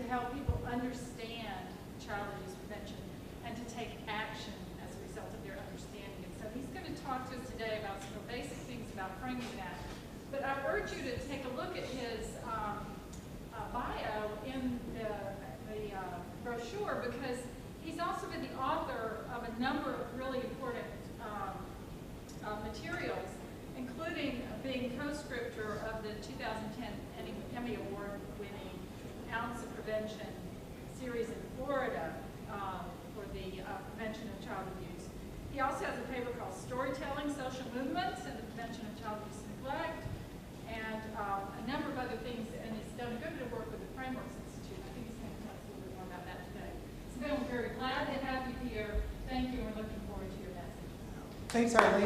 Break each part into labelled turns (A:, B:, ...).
A: help people understand child abuse prevention and to take action as a result of their understanding. And so he's going to talk to us today about some basic things about framing that. But I urge you to take a look at his bio in the brochure, because he's also been the author of a number of really important materials, including being co-scripter of the 2010 Emmy Award-winning Ounce of Prevention series in Florida for the prevention of child abuse. He also has a paper called Storytelling, Social Movements, and the Prevention of Child Abuse and Neglect, and a number of other things, and he's done a good bit of work with the Frameworks Institute. I think he's going to tell us a little bit more about that today. So Ben, we're very glad to have you here. Thank you, and we're looking forward to your message.
B: Thanks, Arlene.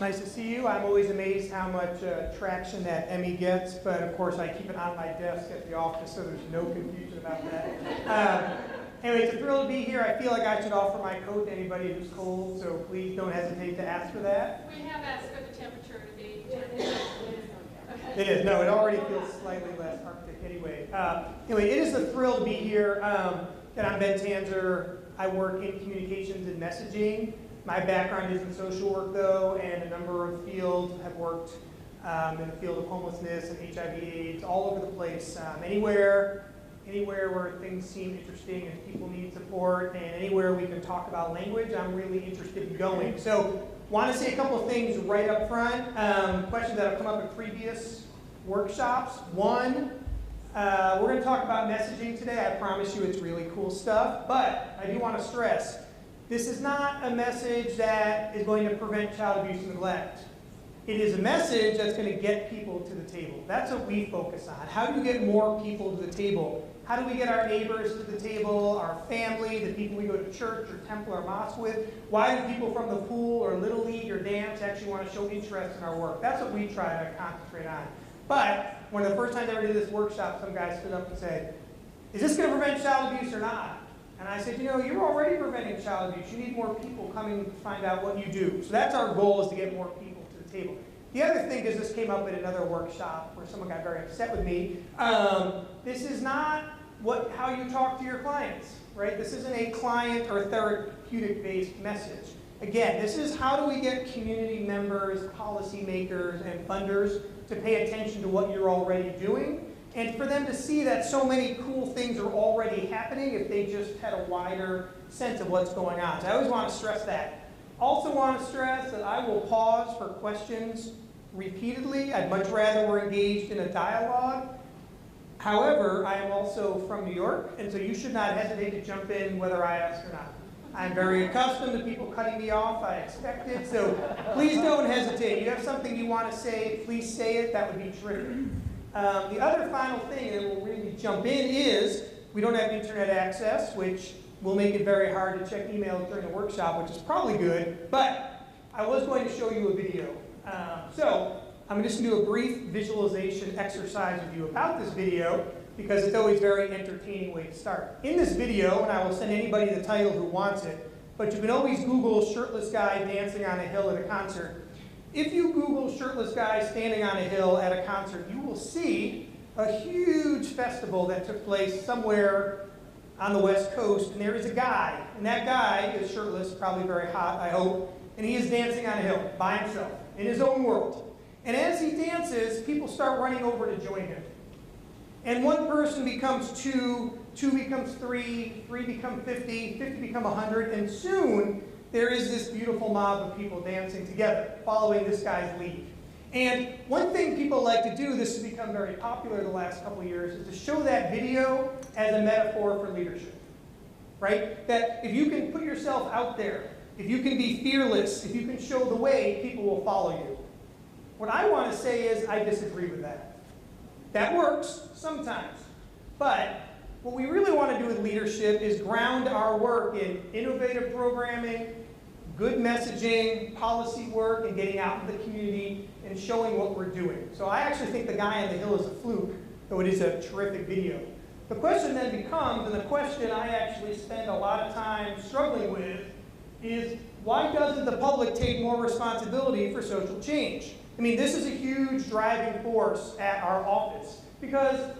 B: Nice to see you. I'm always amazed how much traction that Emmy gets, but of course I keep it on my desk at the office so there's no confusion about that. Anyway, it's a thrill to be here. I feel like I should offer my coat to anybody who's cold, so please don't hesitate to ask for that.
A: We have asked for the temperature to be.
B: It is. No, it already feels slightly less Arctic anyway. Anyway, it is a thrill to be here. And I'm Ben Tanzer. I work in communications and messaging. My background is in social work, though, and a number of fields. Have worked in the field of homelessness and HIV/AIDS, all over the place. Anywhere where things seem interesting and people need support, and anywhere we can talk about language, I'm really interested in going. So, want to say a couple of things right up front. Questions that have come up in previous workshops. One, we're going to talk about messaging today. I promise you it's really cool stuff, but I do want to stress, this is not a message that is going to prevent child abuse and neglect. It is a message that's going to get people to the table. That's what we focus on. How do you get more people to the table? How do we get our neighbors to the table, our family, the people we go to church or temple or mosque with? Why do people from the pool or Little League or dance actually want to show interest in our work? That's what we try to concentrate on. But one of the first times I ever did this workshop, some guy stood up and said, "Is this going to prevent child abuse or not?" And I said, you know, you're already preventing child abuse. You need more people coming to find out what you do. So that's our goal, is to get more people to the table. The other thing is, this came up at another workshop where someone got very upset with me. This is not how you talk to your clients, right? This isn't a client or therapeutic-based message. Again, this is how do we get community members, policymakers, and funders to pay attention to what you're already doing, and for them to see that so many cool things are already happening if they just had a wider sense of what's going on. So I always want to stress that. Also want to stress that I will pause for questions repeatedly. I'd much rather we're engaged in a dialogue. However, I am also from New York, and so you should not hesitate to jump in whether I ask or not. I'm very accustomed to people cutting me off. I expect it, so please don't hesitate. You have something you want to say, please say it. That would be terrific. The other final thing, and then we'll really jump in, is we don't have internet access, which will make it very hard to check emails during the workshop, which is probably good, but I was going to show you a video. So I'm just going to do a brief visualization exercise with you about this video, because it's always a very entertaining way to start. In this video, and I will send anybody the title who wants it, but you can always Google shirtless guy dancing on a hill at a concert. If you Google shirtless guy standing on a hill at a concert, you will see a huge festival that took place somewhere on the West Coast, and there is a guy, and that guy is shirtless, probably very hot, I hope, and he is dancing on a hill by himself in his own world. And as he dances, people start running over to join him. And one person becomes two, two becomes three, three become 50, 50 become 100, and soon there is this beautiful mob of people dancing together, following this guy's lead. And one thing people like to do, this has become very popular the last couple of years, is to show that video as a metaphor for leadership, right? That if you can put yourself out there, if you can be fearless, if you can show the way, people will follow you. What I want to say is I disagree with that. That works sometimes, but what we really want to do with leadership is ground our work in innovative programming, good messaging, policy work, and getting out in the community and showing what we're doing. So I actually think the guy on the hill is a fluke, though it is a terrific video. The question then becomes, and the question I actually spend a lot of time struggling with, is why doesn't the public take more responsibility for social change? I mean, this is a huge driving force at our office, because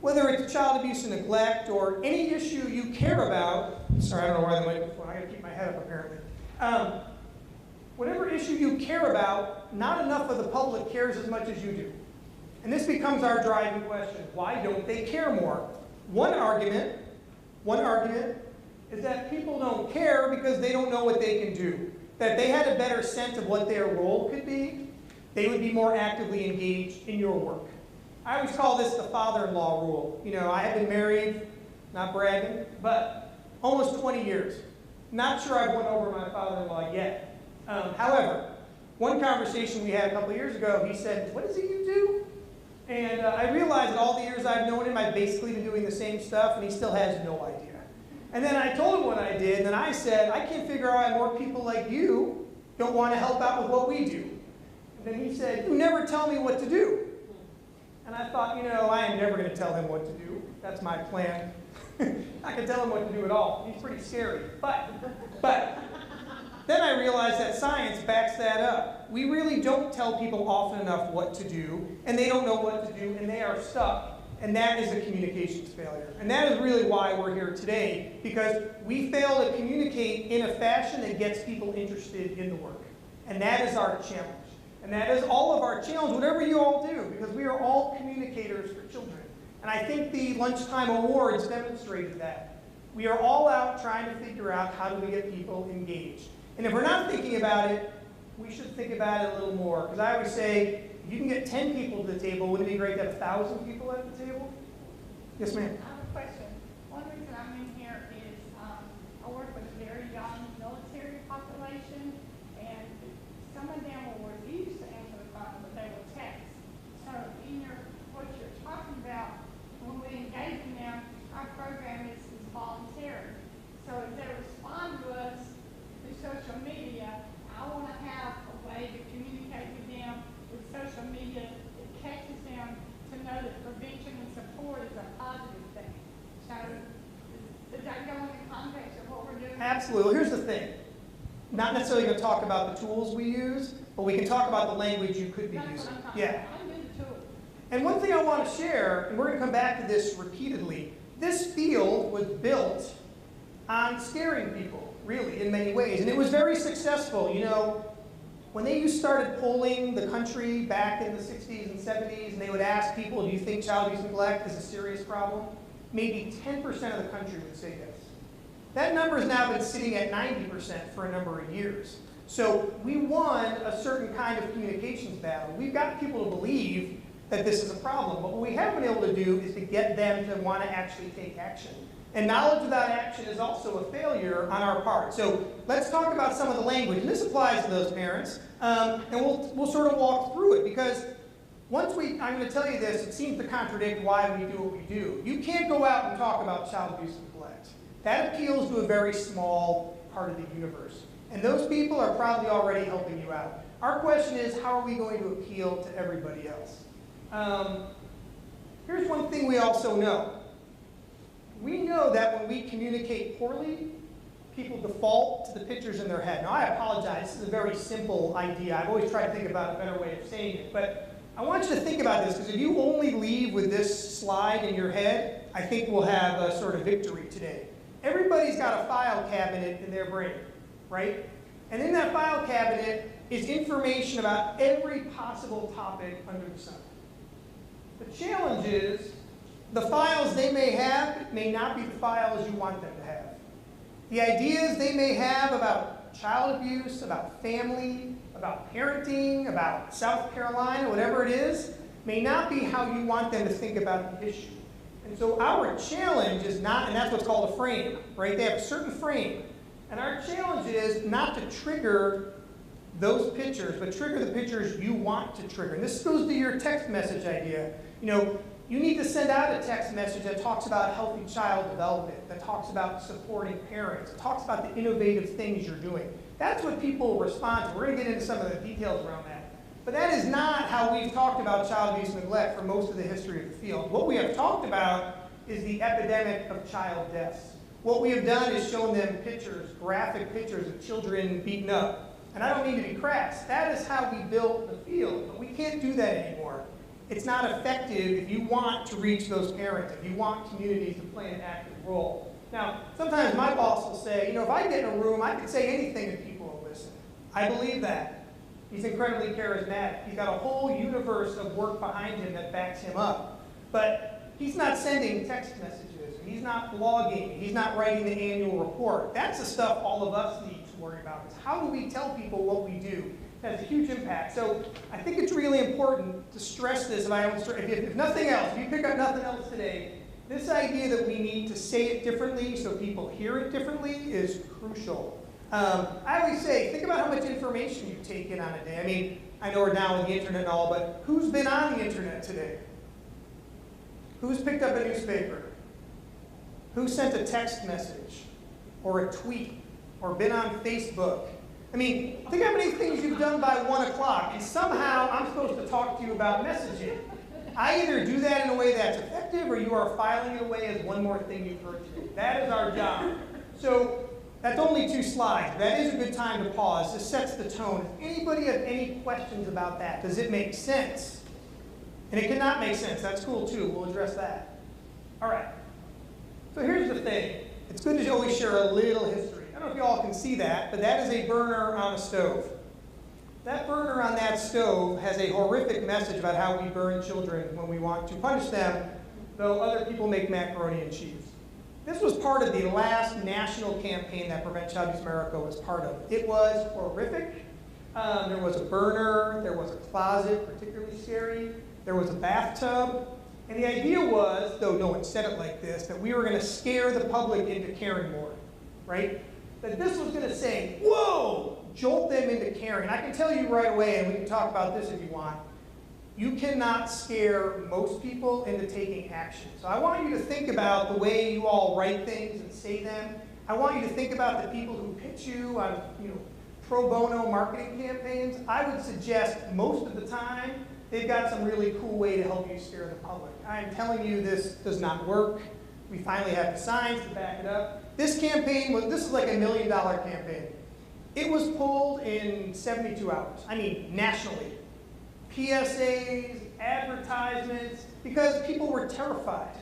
B: whether it's child abuse and neglect or any issue you care about, sorry, I don't know why the microphone, I gotta keep my head up apparently. Whatever issue you care about, not enough of the public cares as much as you do. And this becomes our driving question. Why don't they care more? One argument is that people don't care because they don't know what they can do. That if they had a better sense of what their role could be, they would be more actively engaged in your work. I always call this the father-in-law rule. You know, I have been married, not bragging, but almost 20 years. Not sure I've won over my father-in-law yet. However, one conversation we had a couple years ago, he said, "What is it you do?" And I realized that all the years I've known him, I've basically been doing the same stuff, and he still has no idea. And then I told him what I did, and then I said, "I can't figure out why more people like you don't want to help out with what we do." And then he said, "You never tell me what to do." And I thought, you know, I am never going to tell him what to do. That's my plan. I can tell him what to do at all. He's pretty scary. But then I realized that science backs that up. We really don't tell people often enough what to do, and they don't know what to do, and they are stuck. And that is a communications failure. And that is really why we're here today, because we fail to communicate in a fashion that gets people interested in the work. And that is our challenge. And that is all of our challenge, whatever you all do, because we are all communicators for children. And I think the Lunchtime Awards demonstrated that. We are all out trying to figure out how do we get people engaged. And if we're not thinking about it, we should think about it a little more. Because I always say, if you can get 10 people to the table, wouldn't it be great to have 1,000 people at the table? Yes, ma'am.
C: I have a question. One reason I'm in here is I work with a very young military population, and some of them will refuse to answer the phone, but they will text. So what you're talking about, when we engage in them, our program is voluntary. So if they respond to us through social media, I want to have a way to communicate with them with social media that catches them to know that prevention and support is a positive thing. So does that go in the context of what we're doing?
B: Absolutely. Here's the thing. Not necessarily going to talk about the tools we use, but we can talk about the language you could be using. Yeah.
C: I'm in the tools.
B: And one thing I want to share, and we're going to come back to this repeatedly, this field was built on scaring people, really, in many ways. And it was very successful. You know, when they started polling the country back in the 60s and 70s, and they would ask people, do you think child abuse and neglect is a serious problem? Maybe 10% of the country would say yes. That number has now been sitting at 90% for a number of years. So we won a certain kind of communications battle. We've got people to believe that this is a problem, but what we haven't been able to do is to get them to want to actually take action. And knowledge without action is also a failure on our part. So let's talk about some of the language, and this applies to those parents, and we'll sort of walk through it, because I'm going to tell you this, it seems to contradict why we do what we do. You can't go out and talk about child abuse and neglect. That appeals to a very small part of the universe. And those people are probably already helping you out. Our question is, how are we going to appeal to everybody else? Here's one thing we also know. We know that when we communicate poorly, people default to the pictures in their head. Now, I apologize. This is a very simple idea. I've always tried to think about a better way of saying it. But I want you to think about this, because if you only leave with this slide in your head, I think we'll have a sort of victory today. Everybody's got a file cabinet in their brain, right? And in that file cabinet is information about every possible topic under the sun. The challenge is, the files they may have may not be the files you want them to have. The ideas they may have about child abuse, about family, about parenting, about South Carolina, whatever it is, may not be how you want them to think about the issue. And so our challenge is not, and that's what's called a frame, right? They have a certain frame. And our challenge is not to trigger those pictures, but trigger the pictures you want to trigger. And this goes to your text message idea. You know, you need to send out a text message that talks about healthy child development, that talks about supporting parents, that talks about the innovative things you're doing. That's what people respond to. We're going to get into some of the details around that. But that is not how we've talked about child abuse and neglect for most of the history of the field. What we have talked about is the epidemic of child deaths. What we have done is shown them pictures, graphic pictures of children beaten up. And I don't mean to be crass. That is how we built the field, but we can't do that anymore. It's not effective if you want to reach those parents, if you want communities to play an active role. Now, sometimes my boss will say, if I get in a room, I can say anything and people will listen. I believe that. He's incredibly charismatic. He's got a whole universe of work behind him that backs him up. But he's not sending text messages. He's not blogging. He's not writing the annual report. That's the stuff all of us need to worry about. Is how do we tell people what we do? It has a huge impact. So I think it's really important to stress this. If nothing else, if you pick up nothing else today, this idea that we need to say it differently so people hear it differently is crucial. I always say, think about how much information you take in on a day. I mean, I know we're down with the internet and all, but who's been on the internet today? Who's picked up a newspaper? Who sent a text message or a tweet or been on Facebook? I mean, think how many things you've done by 1 o'clock, and somehow I'm supposed to talk to you about messaging. I either do that in a way that's effective or you are filing it away as one more thing you've heard today. That is our job. So that's only 2 slides. That is a good time to pause. This sets the tone. If anybody has any questions about that, does it make sense? And it cannot make sense. That's cool too. We'll address that. All right. So here's the thing. It's good to always share a little history. I don't know if you all can see that, but that is a burner on a stove. That burner on that stove has a horrific message about how we burn children when we want to punish them, though other people make macaroni and cheese. This was part of the last national campaign that Prevent Child Abuse America was part of. It was horrific. There was a burner, there was a closet, particularly scary, there was a bathtub. And the idea was, though no one said it like this, that we were going to scare the public into caring more, right? That this was going to say, whoa, jolt them into caring. And I can tell you right away, and we can talk about this if you want, you cannot scare most people into taking action. So I want you to think about the way you all write things and say them. I want you to think about the people who pitch you on, pro bono marketing campaigns. I would suggest most of the time, they've got some really cool way to help you scare the public. I am telling you this does not work. We finally have the signs to back it up. This campaign this is like $1 million campaign. It was pulled in 72 hours. I mean, nationally. PSAs, advertisements, because people were terrified.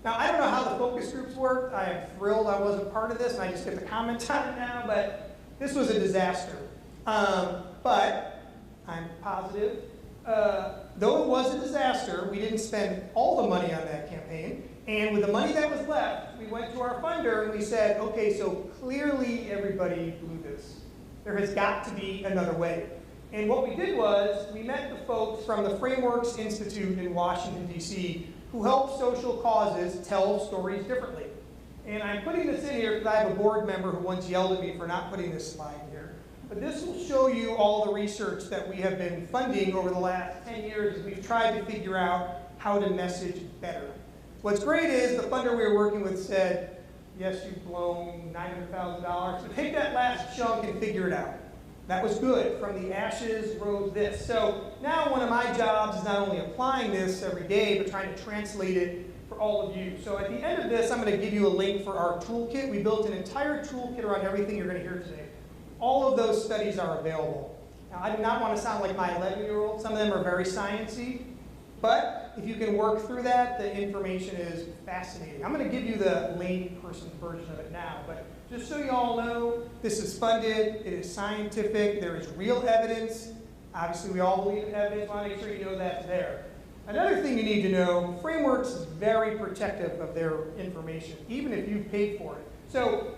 B: Now, I don't know how the focus groups worked. I am thrilled I wasn't part of this, and I just get to comment on it now, but this was a disaster. But I'm positive. Though it was a disaster, we didn't spend all the money on that campaign. And with the money that was left, we went to our funder and we said, okay, so clearly everybody blew this. There has got to be another way. And what we did was, we met the folks from the Frameworks Institute in Washington, D.C., who help social causes tell stories differently. And I'm putting this in here because I have a board member who once yelled at me for not putting this slide in here. But this will show you all the research that we have been funding over the last 10 years as we've tried to figure out how to message better. What's great is the funder we were working with said, yes, you've blown $900,000, so take that last chunk and figure it out. That was good. From the ashes rose this. So now one of my jobs is not only applying this every day, but trying to translate it for all of you. So at the end of this, I'm going to give you a link for our toolkit. We built an entire toolkit around everything you're going to hear today. All of those studies are available. Now, I do not want to sound like my 11-year-old. Some of them are very sciencey. But if you can work through that, the information is fascinating. I'm going to give you the layperson version of it now. But just so you all know, this is funded. It is scientific. There is real evidence. Obviously, we all believe in evidence. I want to make sure you know that's there. Another thing you need to know, Frameworks is very protective of their information, even if you've paid for it. So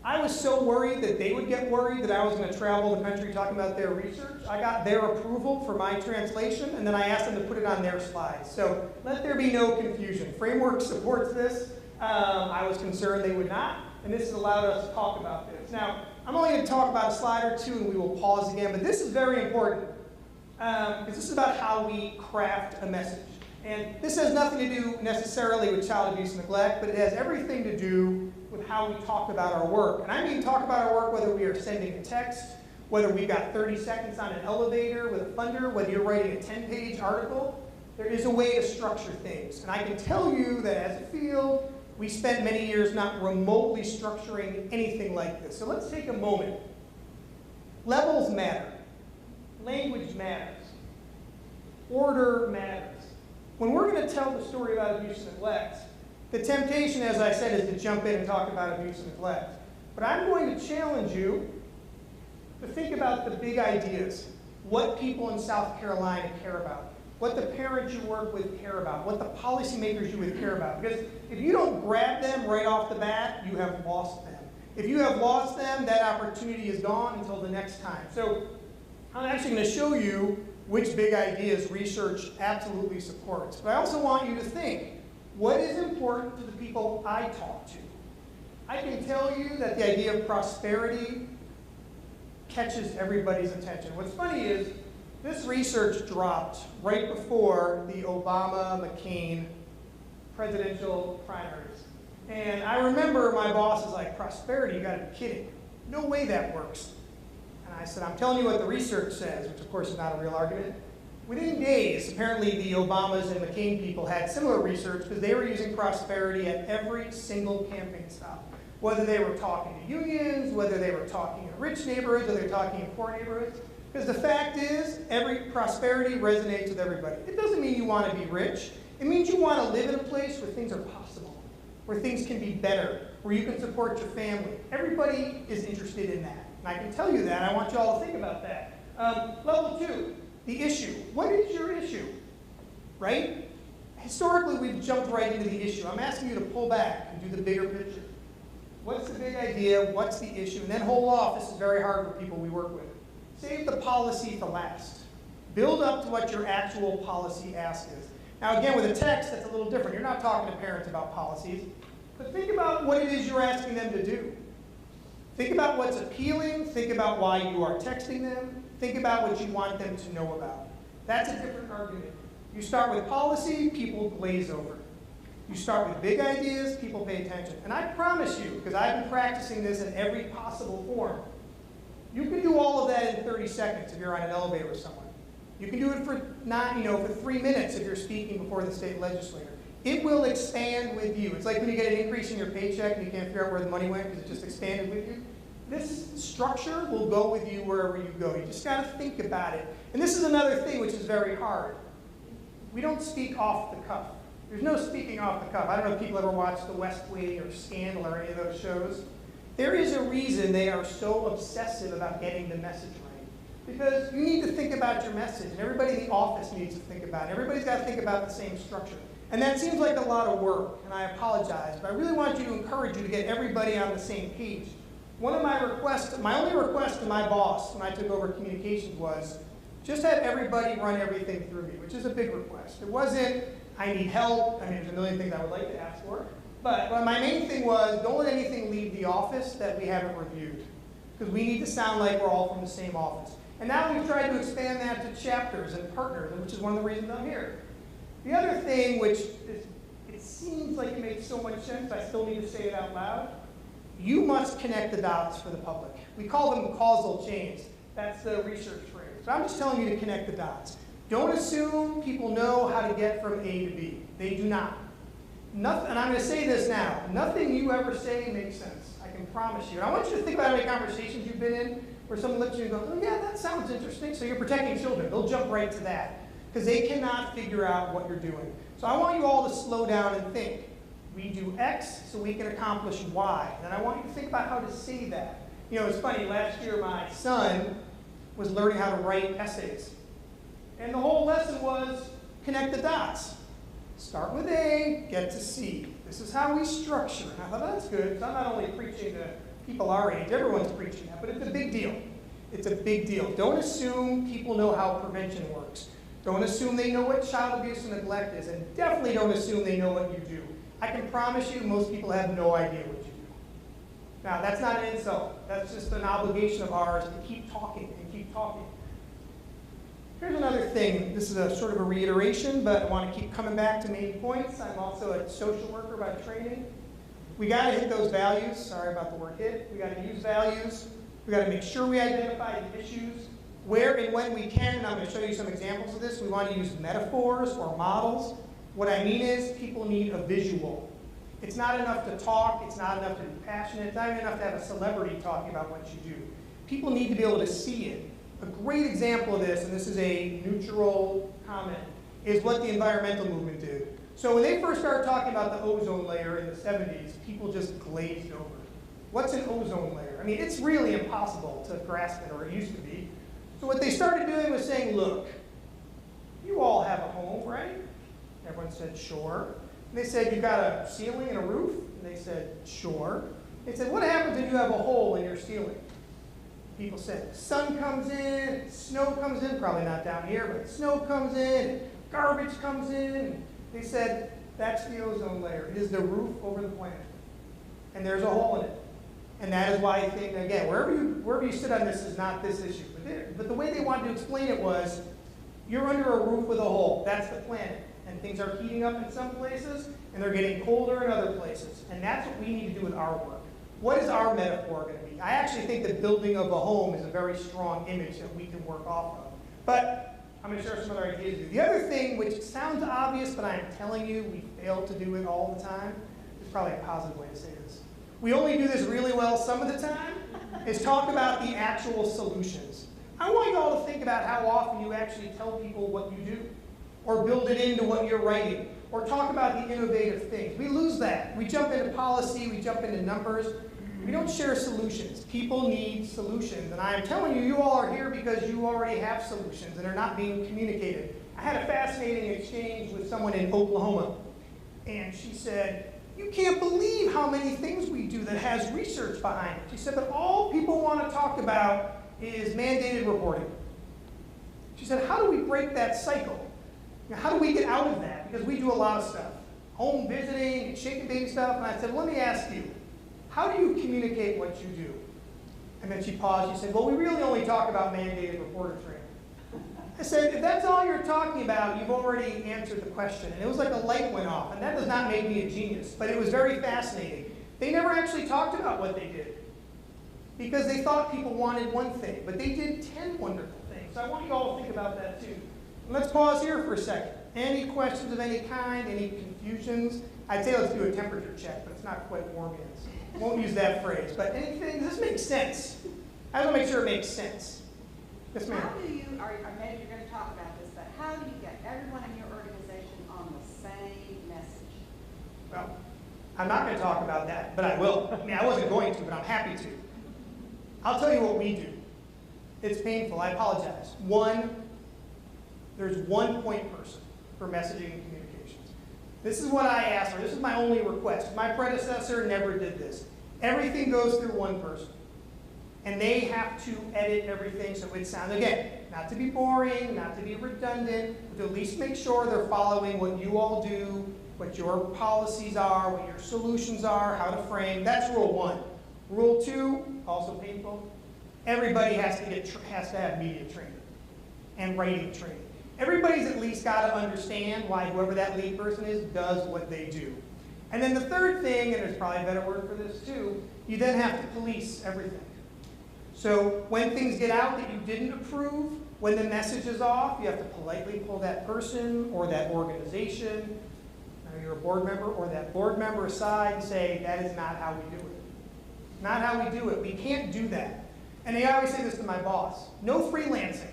B: I was so worried that they would get worried that I was going to travel the country talking about their research. I got their approval for my translation, and then I asked them to put it on their slides. So let there be no confusion. Framework supports this. I was concerned they would not, and this has allowed us to talk about this. Now, I'm only going to talk about a slide or two, and we will pause again, but this is very important, because this is about how we craft a message. And this has nothing to do necessarily with child abuse and neglect, but it has everything to do with how we talk about our work. And I mean talk about our work whether we are sending a text, whether we've got 30 seconds on an elevator with a funder, whether you're writing a 10-page article. There is a way to structure things. And I can tell you that as a field, we spent many years not remotely structuring anything like this. So let's take a moment. Levels matter. Language matters. Order matters. When we're going to tell the story about abuse and neglect, the temptation, as I said, is to jump in and talk about abuse and neglect. But I'm going to challenge you to think about the big ideas, what people in South Carolina care about, what the parents you work with care about, what the policymakers you would care about. Because if you don't grab them right off the bat, you have lost them. If you have lost them, that opportunity is gone until the next time. So I'm actually going to show you which big ideas research absolutely supports. But I also want you to think, what is important to the people I talk to? I can tell you that the idea of prosperity catches everybody's attention. What's funny is this research dropped right before the Obama-McCain presidential primaries. And I remember my boss is like, prosperity, you gotta be kidding. No way that works. And I said, I'm telling you what the research says, which of course is not a real argument. Within days, apparently the Obamas and McCain people had similar research because they were using prosperity at every single campaign stop. Whether they were talking to unions, whether they were talking in rich neighborhoods, whether they were talking in poor neighborhoods. Because the fact is, every prosperity resonates with everybody. It doesn't mean you want to be rich. It means you want to live in a place where things are possible, where things can be better, where you can support your family. Everybody is interested in that. And I can tell you that. I want you all to think about that. Level 2, the issue. What is your issue? Right? Historically, we've jumped right into the issue. I'm asking you to pull back and do the bigger picture. What's the big idea? What's the issue? And then hold off. This is very hard for people we work with. Save the policy for last. Build up to what your actual policy ask is. Now again, with a text, that's a little different. You're not talking to parents about policies. But think about what it is you're asking them to do. Think about what's appealing. Think about why you are texting them. Think about what you want them to know about. That's a different argument. You start with policy, people glaze over. You start with big ideas, people pay attention. And I promise you, because I've been practicing this in every possible form, you can do all of that in 30 seconds if you're on an elevator with someone. You can do it for for 3 minutes if you're speaking before the state legislature. It will expand with you. It's like when you get an increase in your paycheck and you can't figure out where the money went because it just expanded with you. This structure will go with you wherever you go. You just got to think about it. And this is another thing which is very hard. We don't speak off the cuff. There's no speaking off the cuff. I don't know if people ever watched The West Wing or Scandal or any of those shows. There is a reason they are so obsessive about getting the message right. Because you need to think about your message, and everybody in the office needs to think about it. Everybody's got to think about the same structure. And that seems like a lot of work, and I apologize, but I really want you to encourage you to get everybody on the same page. One of my requests, my only request to my boss when I took over communications was, just have everybody run everything through me, which is a big request. It wasn't, I need help. I mean, there's a million things I would like to ask for. But my main thing was, don't let anything leave the office that we haven't reviewed. Because we need to sound like we're all from the same office. And now we've tried to expand that to chapters and partners, which is one of the reasons I'm here. The other thing, which is, it seems like it makes so much sense, I still need to say it out loud. You must connect the dots for the public. We call them causal chains. That's the research phrase. But I'm just telling you to connect the dots. Don't assume people know how to get from A to B. They do not. Nothing, and I'm going to say this now, nothing you ever say makes sense. I can promise you. And I want you to think about how many conversations you've been in where someone looks at you and goes, oh yeah, that sounds interesting. So you're protecting children. They'll jump right to that because they cannot figure out what you're doing. So I want you all to slow down and think. We do X so we can accomplish Y. And I want you to think about how to say that. You know, it's funny, last year my son was learning how to write essays. And the whole lesson was connect the dots. Start with A, get to C. This is how we structure. And I thought, that's good, because I'm not only preaching to people our age, everyone's preaching that, but it's a big deal. It's a big deal. Don't assume people know how prevention works. Don't assume they know what child abuse and neglect is, and definitely don't assume they know what you do. I can promise you most people have no idea what you do. Now, that's not an insult. That's just an obligation of ours to keep talking and keep talking. Here's another thing. This is a sort of a reiteration, but I want to keep coming back to main points. I'm also a social worker by training. We got to hit those values. Sorry about the word hit. We got to use values. We got to make sure we identify the issues. Where and when we can, and I'm going to show you some examples of this, we want to use metaphors or models. What I mean is people need a visual. It's not enough to talk, it's not enough to be passionate, it's not even enough to have a celebrity talking about what you do. People need to be able to see it. A great example of this, and this is a neutral comment, is what the environmental movement did. So when they first started talking about the ozone layer in the 70s, people just glazed over. What's an ozone layer? I mean, it's really impossible to grasp it, or it used to be. So what they started doing was saying, look, you all have a home, right? Everyone said, sure. And they said, you've got a ceiling and a roof? And they said, sure. They said, what happens if you have a hole in your ceiling? People said, sun comes in, snow comes in, probably not down here, but snow comes in, garbage comes in. They said, that's the ozone layer. It is the roof over the planet. And there's a hole in it. And that is why I think, again, wherever you sit on this is not this issue. But the way they wanted to explain it was, you're under a roof with a hole. That's the planet. And things are heating up in some places, and they're getting colder in other places. And that's what we need to do with our work. What is our metaphor going to be? I actually think the building of a home is a very strong image that we can work off of. But I'm going to share some other ideas with you. The other thing, which sounds obvious, but I'm telling you, we fail to do it all the time, is probably a positive way to say this. We only do this really well some of the time, is talk about the actual solutions. I want you all to think about how often you actually tell people what you do, or build it into what you're writing, or talk about the innovative things. We lose that. We jump into policy, we jump into numbers. We don't share solutions. People need solutions. And I am telling you, you all are here because you already have solutions and are not being communicated. I had a fascinating exchange with someone in Oklahoma. And she said, you can't believe how many things we do that has research behind it. She said, but all people want to talk about is mandated reporting. She said, how do we break that cycle? How do we get out of that? Because we do a lot of stuff. Home visiting, and shaking baby stuff. And I said, well, let me ask you, how do you communicate what you do? And then she paused. She said, well, we really only talk about mandated reporter training. I said, if that's all you're talking about, you've already answered the question. And it was like a light went off. And that does not make me a genius, but it was very fascinating. They never actually talked about what they did because they thought people wanted one thing, but they did 10 wonderful things. So I want you all to think about that too. And let's pause here for a second. Any questions of any kind, any confusions? I'd say let's do a temperature check, but it's not quite warm yet. So won't use that phrase, but anything, does this make sense? I just want to make sure it makes sense. Yes, ma'am.
D: How do you, or maybe you're going to talk about this, but how do you get everyone in your organization on the same message?
B: Well, I'm not going to talk about that, but I will. I mean, I wasn't going to, but I'm happy to. I'll tell you what we do. It's painful, I apologize. There's one point person for messaging and communications. This is what I asked for. This is my only request. My predecessor never did this. Everything goes through one person. And they have to edit everything so it sounds, again, not to be boring, not to be redundant, but to at least make sure they're following what you all do, what your policies are, what your solutions are, how to frame. That's rule 1. Rule 2, also painful, everybody has to have media training and writing training. Everybody's at least got to understand why whoever that lead person is does what they do. And then the third thing, and there's probably a better word for this too, you then have to police everything. So when things get out that you didn't approve, when the message is off, you have to politely pull that person or that organization, now you're a board member, or that board member aside and say, that is not how we do it. Not how we do it. We can't do that. And I always say this to my boss, no freelancing.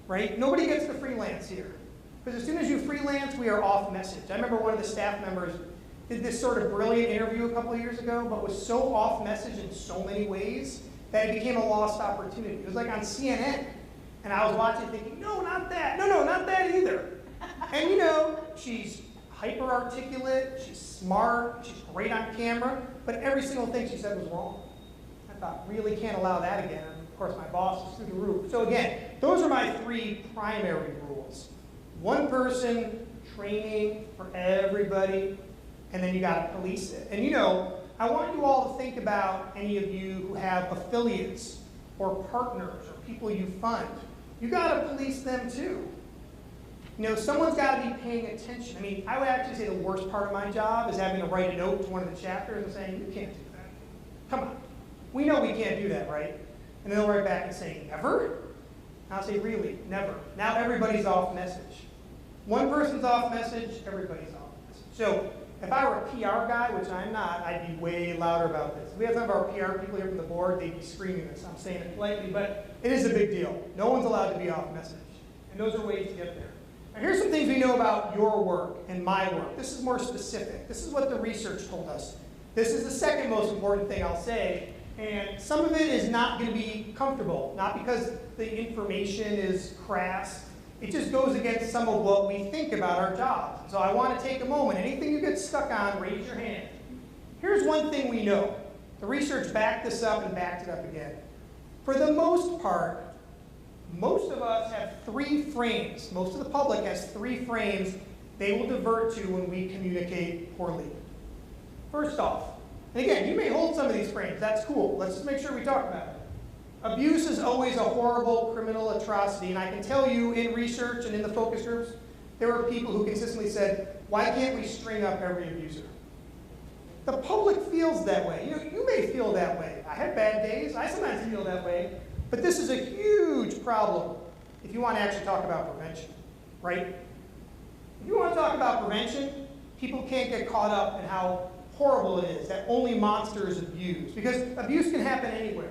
B: Right? Nobody gets to freelance here. Because as soon as you freelance, we are off message. I remember one of the staff members did this sort of brilliant interview a couple of years ago, but was so off message in so many ways that it became a lost opportunity. It was like on CNN. And I was watching thinking, no, not that. No, not that either. And you know, she's hyper articulate, she's smart, she's great on camera, but every single thing she said was wrong. I thought, really can't allow that again. Of course, my boss is through the roof. So again, those are my 3 primary rules. One person, training for everybody, and then you got to police it. And you know, I want you all to think about any of you who have affiliates or partners or people you fund. You got to police them too. You know, someone's got to be paying attention. I mean, I would actually say the worst part of my job is having to write a note to one of the chapters and saying, you can't do that. Come on. We know we can't do that, right? And they'll write back and say, never? And I'll say, really, never. Now everybody's off message. One person's off message, everybody's off message. So if I were a PR guy, which I'm not, I'd be way louder about this. If we have some of our PR people here from the board, they'd be screaming this. I'm saying it politely, but it is a big deal. No one's allowed to be off message. And those are ways to get there. Now here's some things we know about your work and my work. This is more specific. This is what the research told us. This is the second most important thing I'll say. And some of it is not going to be comfortable, not because the information is crass. It just goes against some of what we think about our jobs. So I want to take a moment. Anything you get stuck on, raise your hand. Here's one thing we know. The research backed this up and backed it up again. For the most part, most of us have 3 frames. Most of the public has 3 frames they will divert to when we communicate poorly. First off, and again, you may hold some of these frames. That's cool. Let's just make sure we talk about it. Abuse is always a horrible criminal atrocity, and I can tell you in research and in the focus groups, there were people who consistently said, why can't we string up every abuser? The public feels that way. You may feel that way. I have bad days. I sometimes feel that way. But this is a huge problem if you want to actually talk about prevention, right? If you want to talk about prevention, people can't get caught up in how horrible it is that only monsters abuse, because abuse can happen anywhere.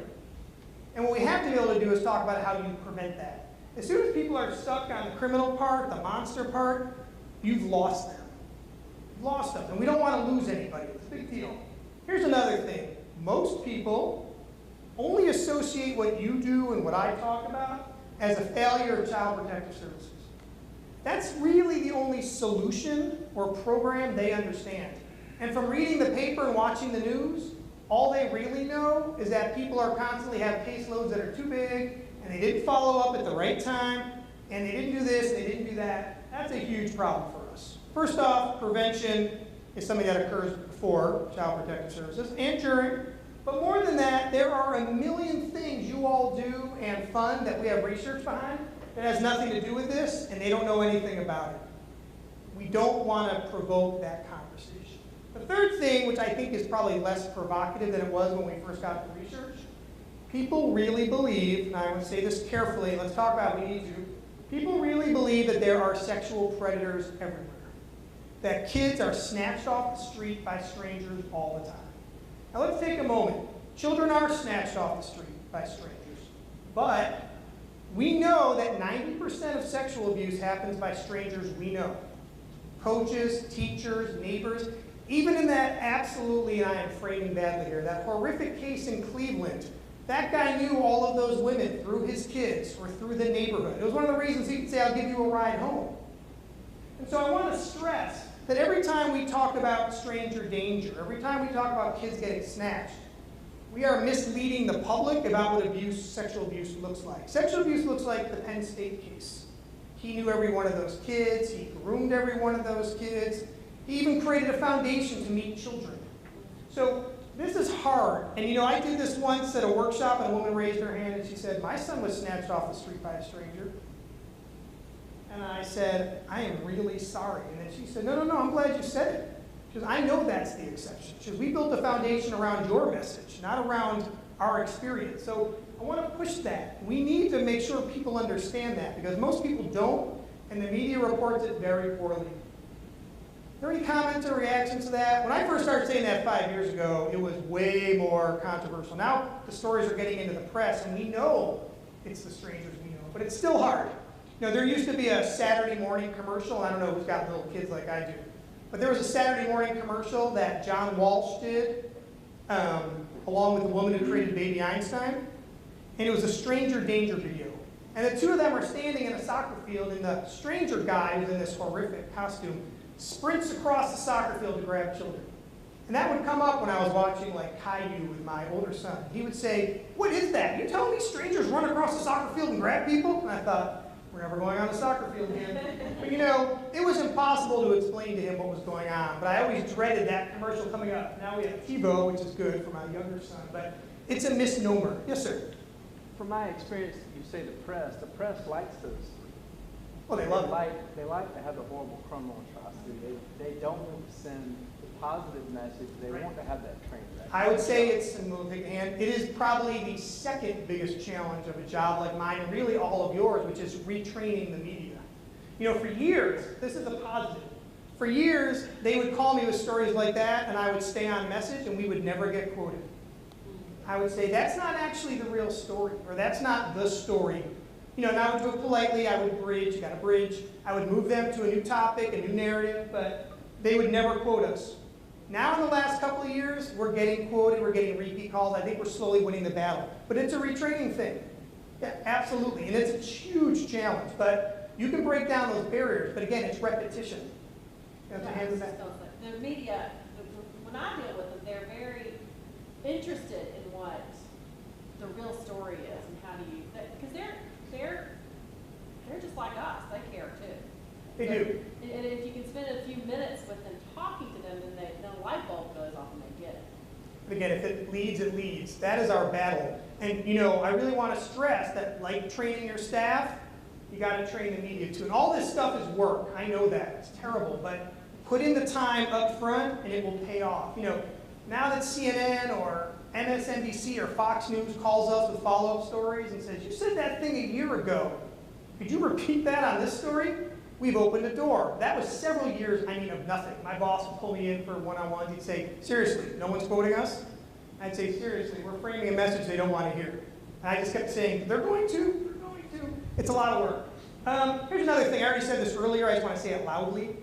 B: And what we have to be able to do is talk about how you prevent that. As soon as people are stuck on the criminal part, the monster part, you've lost them. You've lost them, and we don't want to lose anybody. It's a big deal. Here's another thing. Most people only associate what you do and what I talk about as a failure of Child Protective Services. That's really the only solution or program they understand. And from reading the paper and watching the news, all they really know is that people are constantly have caseloads that are too big, and they didn't follow up at the right time, and they didn't do this, they didn't do that. That's a huge problem for us. First off, prevention is something that occurs before Child Protective Services and during. But more than that, there are a million things you all do and fund that we have research behind that has nothing to do with this, and they don't know anything about it. We don't want to provoke that conversation. The third thing, which I think is probably less provocative than it was when we first got the research, people really believe, and I want to say this carefully, let's talk about it, we need to, people really believe that there are sexual predators everywhere. That kids are snatched off the street by strangers all the time. Now let's take a moment. Children are snatched off the street by strangers. But we know that 90% of sexual abuse happens by strangers we know. Coaches, teachers, neighbors. Even in that absolutely, and I am framing badly here, that horrific case in Cleveland, that guy knew all of those women through his kids or through the neighborhood. It was one of the reasons he could say, I'll give you a ride home. And so I want to stress that every time we talk about stranger danger, every time we talk about kids getting snatched, we are misleading the public about what abuse, sexual abuse looks like. Sexual abuse looks like the Penn State case. He knew every one of those kids. He groomed every one of those kids. He even created a foundation to meet children. So this is hard. And I did this once at a workshop, and a woman raised her hand and she said, my son was snatched off the street by a stranger. And I said, I am really sorry. And then she said, no, I'm glad you said it. She goes, I know that's the exception. She goes, we built a foundation around your message, not around our experience. So I want to push that. We need to make sure people understand that, because most people don't, and the media reports it very poorly. Are there any comments or reactions to that? When I first started saying that 5 years ago, it was way more controversial. Now the stories are getting into the press, and we know it's the strangers we know, but it's still hard. There used to be a Saturday morning commercial. I don't know who's got little kids like I do, but there was a Saturday morning commercial that John Walsh did, along with the woman who created Baby Einstein, and it was a stranger danger video. And the two of them are standing in a soccer field, and the stranger guy, who's in this horrific costume, sprints across the soccer field to grab children. And that would come up when I was watching like Caillou with my older son. He would say, what is that? You telling me strangers run across the soccer field and grab people? And I thought, we're never going on a soccer field again. But it was impossible to explain to him what was going on. But I always dreaded that commercial coming up. Now we have TiVo, which is good for my younger son. But it's a misnomer. Yes, sir?
E: From my experience, you say the press likes those.
B: Well, they love it.
E: They like to have the horrible criminal atrocity. They don't want to send the positive message. They want to have that train wreck.
B: I would say it's a moving hand. It is probably the second biggest challenge of a job like mine, and really all of yours, which is retraining the media. For years, this is a positive. For years, they would call me with stories like that, and I would stay on message, and we would never get quoted. I would say, that's not actually the real story, or that's not the story. You know, and I would do it politely. I would bridge, got a bridge. I would move them to a new topic, a new narrative, but they would never quote us. Now in the last couple of years, we're getting quoted, we're getting repeat calls. I think we're slowly winning the battle. But it's a retraining thing. Yeah, absolutely, and it's a huge challenge. But you can break down those barriers, but again, it's repetition. You have to hand it back.
F: The media, when I deal with them, they're very interested in what the real story is and how do you, because they're just like us, they care too.
B: They do.
F: And if you can spend a few minutes with them talking to them, then the light bulb goes off and they get it.
B: But again, if it leads, it leads. That is our battle. And you know, I really want to stress that, like training your staff, you got to train the media too. And all this stuff is work. I know that. It's terrible. But put in the time up front and it will pay off. You know, now that CNN or MSNBC or Fox News calls us with follow-up stories and says, you said that thing a year ago. Could you repeat that on this story? We've opened a door. That was several years, of nothing. My boss would pull me in for one-on-ones. He'd say, seriously, no one's quoting us? I'd say, seriously, we're framing a message they don't want to hear. And I just kept saying, they're going to. It's a lot of work. Here's another thing. I already said this earlier. I just want to say it loudly.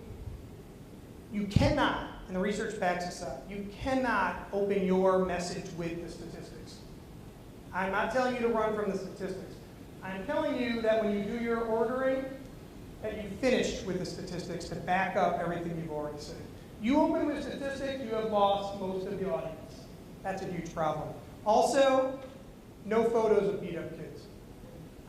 B: You cannot, and the research backs this up, you cannot open your message with the statistics. I'm not telling you to run from the statistics. I'm telling you that when you do your ordering, that you finished with the statistics to back up everything you've already said. You open with statistics, you have lost most of the audience. That's a huge problem. Also, no photos of beat up kids.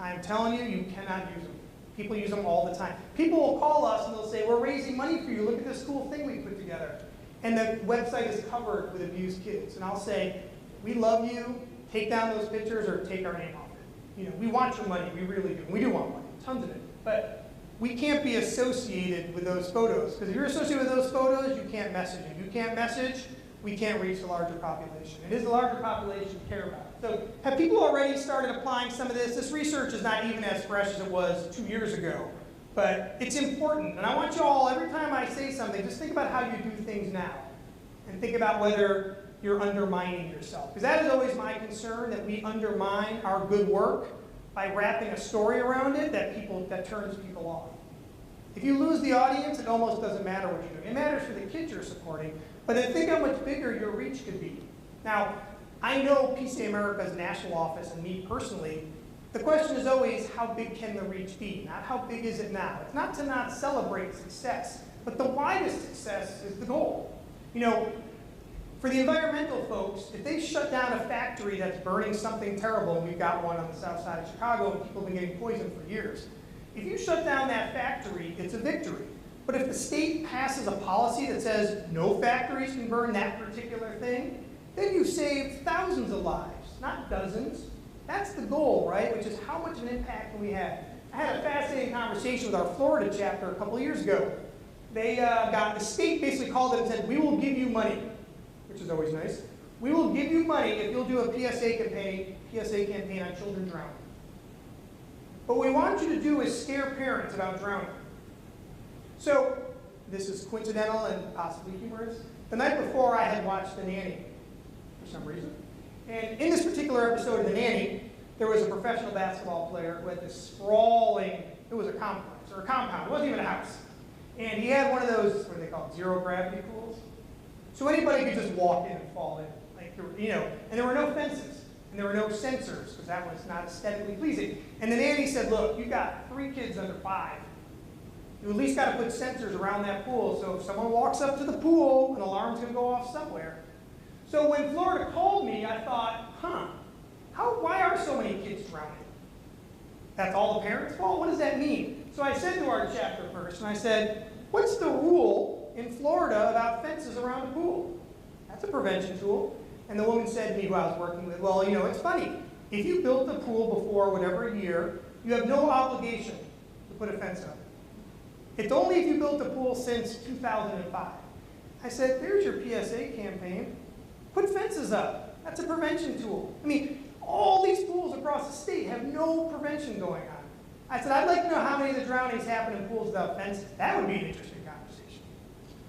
B: I'm telling you, you cannot use them. People use them all the time. People will call us and they'll say, we're raising money for you. Look at this cool thing we put together. And the website is covered with abused kids. And I'll say, we love you. Take down those pictures or take our name off it. You know, we want your money. We really do. We do want money. Tons of it. But we can't be associated with those photos. Because if you're associated with those photos, you can't message. If you can't message, we can't reach the larger population. It is the larger population we care about. So have people already started applying some of this? This research is not even as fresh as it was 2 years ago. But it's important. And I want you all, every time I say something, just think about how you do things now. And think about whether you're undermining yourself. Because that is always my concern, that we undermine our good work by wrapping a story around it that turns people off. If you lose the audience, it almost doesn't matter what you're doing. It matters for the kids you're supporting, but then think how much bigger your reach could be. Now, I know PCA America's national office and me personally, the question is always how big can the reach be, not how big is it now. It's not to not celebrate success, but the widest success is the goal. You know, for the environmental folks, if they shut down a factory that's burning something terrible, and we've got one on the south side of Chicago, and people have been getting poisoned for years. If you shut down that factory, it's a victory. But if the state passes a policy that says no factories can burn that particular thing, then you've saved thousands of lives, not dozens. That's the goal, right? Which is how much of an impact can we have? I had a fascinating conversation with our Florida chapter a couple of years ago. They the state basically called them and said, we will give you money, which is always nice. We will give you money if you'll do a PSA campaign on children drowning. But what we want you to do is scare parents about drowning. So, this is coincidental and possibly humorous. The night before, I had watched The Nanny, for some reason. And in this particular episode of The Nanny, there was a professional basketball player who had this sprawling, it was a complex, or a compound, it wasn't even a house. And he had one of those, what are they called, zero gravity pools. So anybody could just walk in and fall in, like, you know, and there were no fences. And there were no sensors, because that was not aesthetically pleasing. And the nanny said, look, you got 3 kids under 5. You at least got to put sensors around that pool, so if someone walks up to the pool, an alarm's going to go off somewhere. So when Florida called me, I thought, why are so many kids drowning? That's all the parents' fault? What does that mean? So I said to our chapter person, I said, what's the rule in Florida about fences around a pool? That's a prevention tool. And the woman said to me, who I was working with, well, you know, it's funny. If you built a pool before whatever year, you have no obligation to put a fence up. It's only if you built a pool since 2005. I said, there's your PSA campaign. Put fences up. That's a prevention tool. I mean, all these pools across the state have no prevention going on. I said, I'd like to know how many of the drownings happen in pools without fences. That would be an interesting conversation.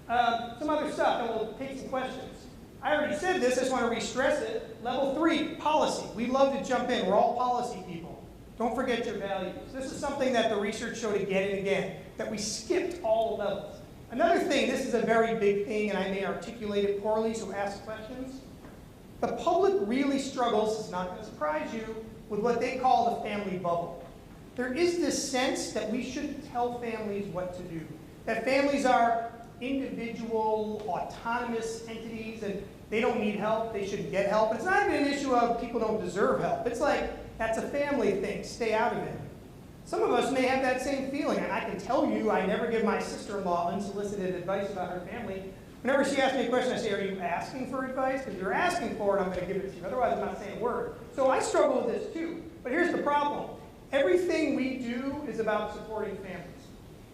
B: Some other stuff, and we'll take some questions. I already said this, I just want to re-stress it. Level 3, policy. We love to jump in. We're all policy people. Don't forget your values. This is something that the research showed again and again, that we skipped all the levels. Another thing, this is a very big thing, and I may articulate it poorly, so ask questions. The public really struggles, it's not going to surprise you, with what they call the family bubble. There is this sense that we shouldn't tell families what to do. That families are individual, autonomous entities, and they don't need help, they shouldn't get help. It's not even an issue of people don't deserve help. It's like, that's a family thing, stay out of it. Some of us may have that same feeling, and I can tell you I never give my sister-in-law unsolicited advice about her family. Whenever she asks me a question, I say, are you asking for advice? Because if you're asking for it, I'm going to give it to you. Otherwise, I'm not saying a word. So I struggle with this too. But here's the problem. Everything we do is about supporting families.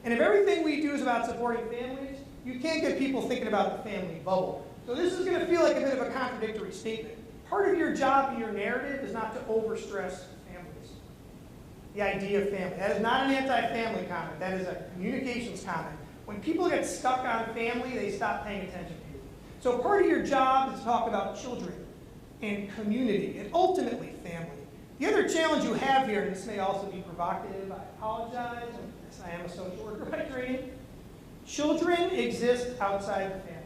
B: And if everything we do is about supporting families, you can't get people thinking about the family bubble. So this is going to feel like a bit of a contradictory statement. Part of your job and your narrative is not to overstress families. The idea of family. That is not an anti-family comment. That is a communications comment. When people get stuck on family, they stop paying attention to you. So part of your job is to talk about children and community and ultimately family. The other challenge you have here, and this may also be provocative, I apologize, yes, I am a social worker by training. Children exist outside the family.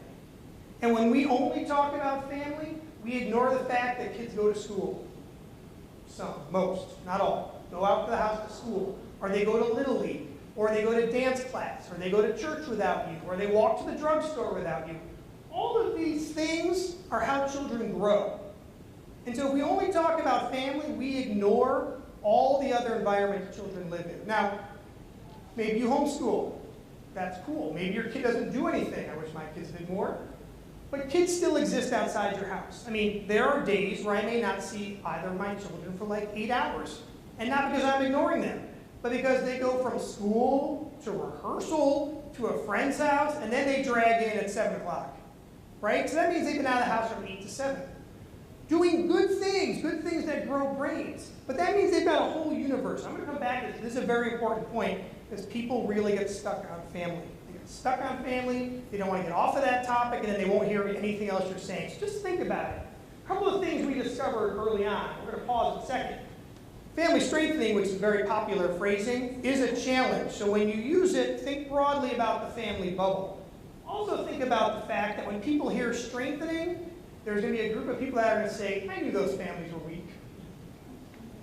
B: And when we only talk about family, we ignore the fact that kids go to school. Some, most, not all. Go out to the house to school, or they go to Little League, or they go to dance class, or they go to church without you, or they walk to the drugstore without you. All of these things are how children grow. And so if we only talk about family, we ignore all the other environments children live in. Now, maybe you homeschool. That's cool. Maybe your kid doesn't do anything. I wish my kids did more. But kids still exist outside your house. I mean, there are days where I may not see either of my children for like 8 hours. And not because I'm ignoring them, but because they go from school to rehearsal to a friend's house, and then they drag in at 7 o'clock. Right? So that means they've been out of the house from 8 to 7. Doing good things that grow brains. But that means they've got a whole universe. I'm going to come back to this. This is a very important point, because people really get stuck on family. They get stuck on family, they don't want to get off of that topic, and then they won't hear anything else you're saying. So just think about it. A couple of things we discovered early on. We're going to pause in a second. Family strengthening, which is very popular phrasing, is a challenge. So when you use it, think broadly about the family bubble. Also think about the fact that when people hear strengthening, there's going to be a group of people that are going to say, I knew those families were weak.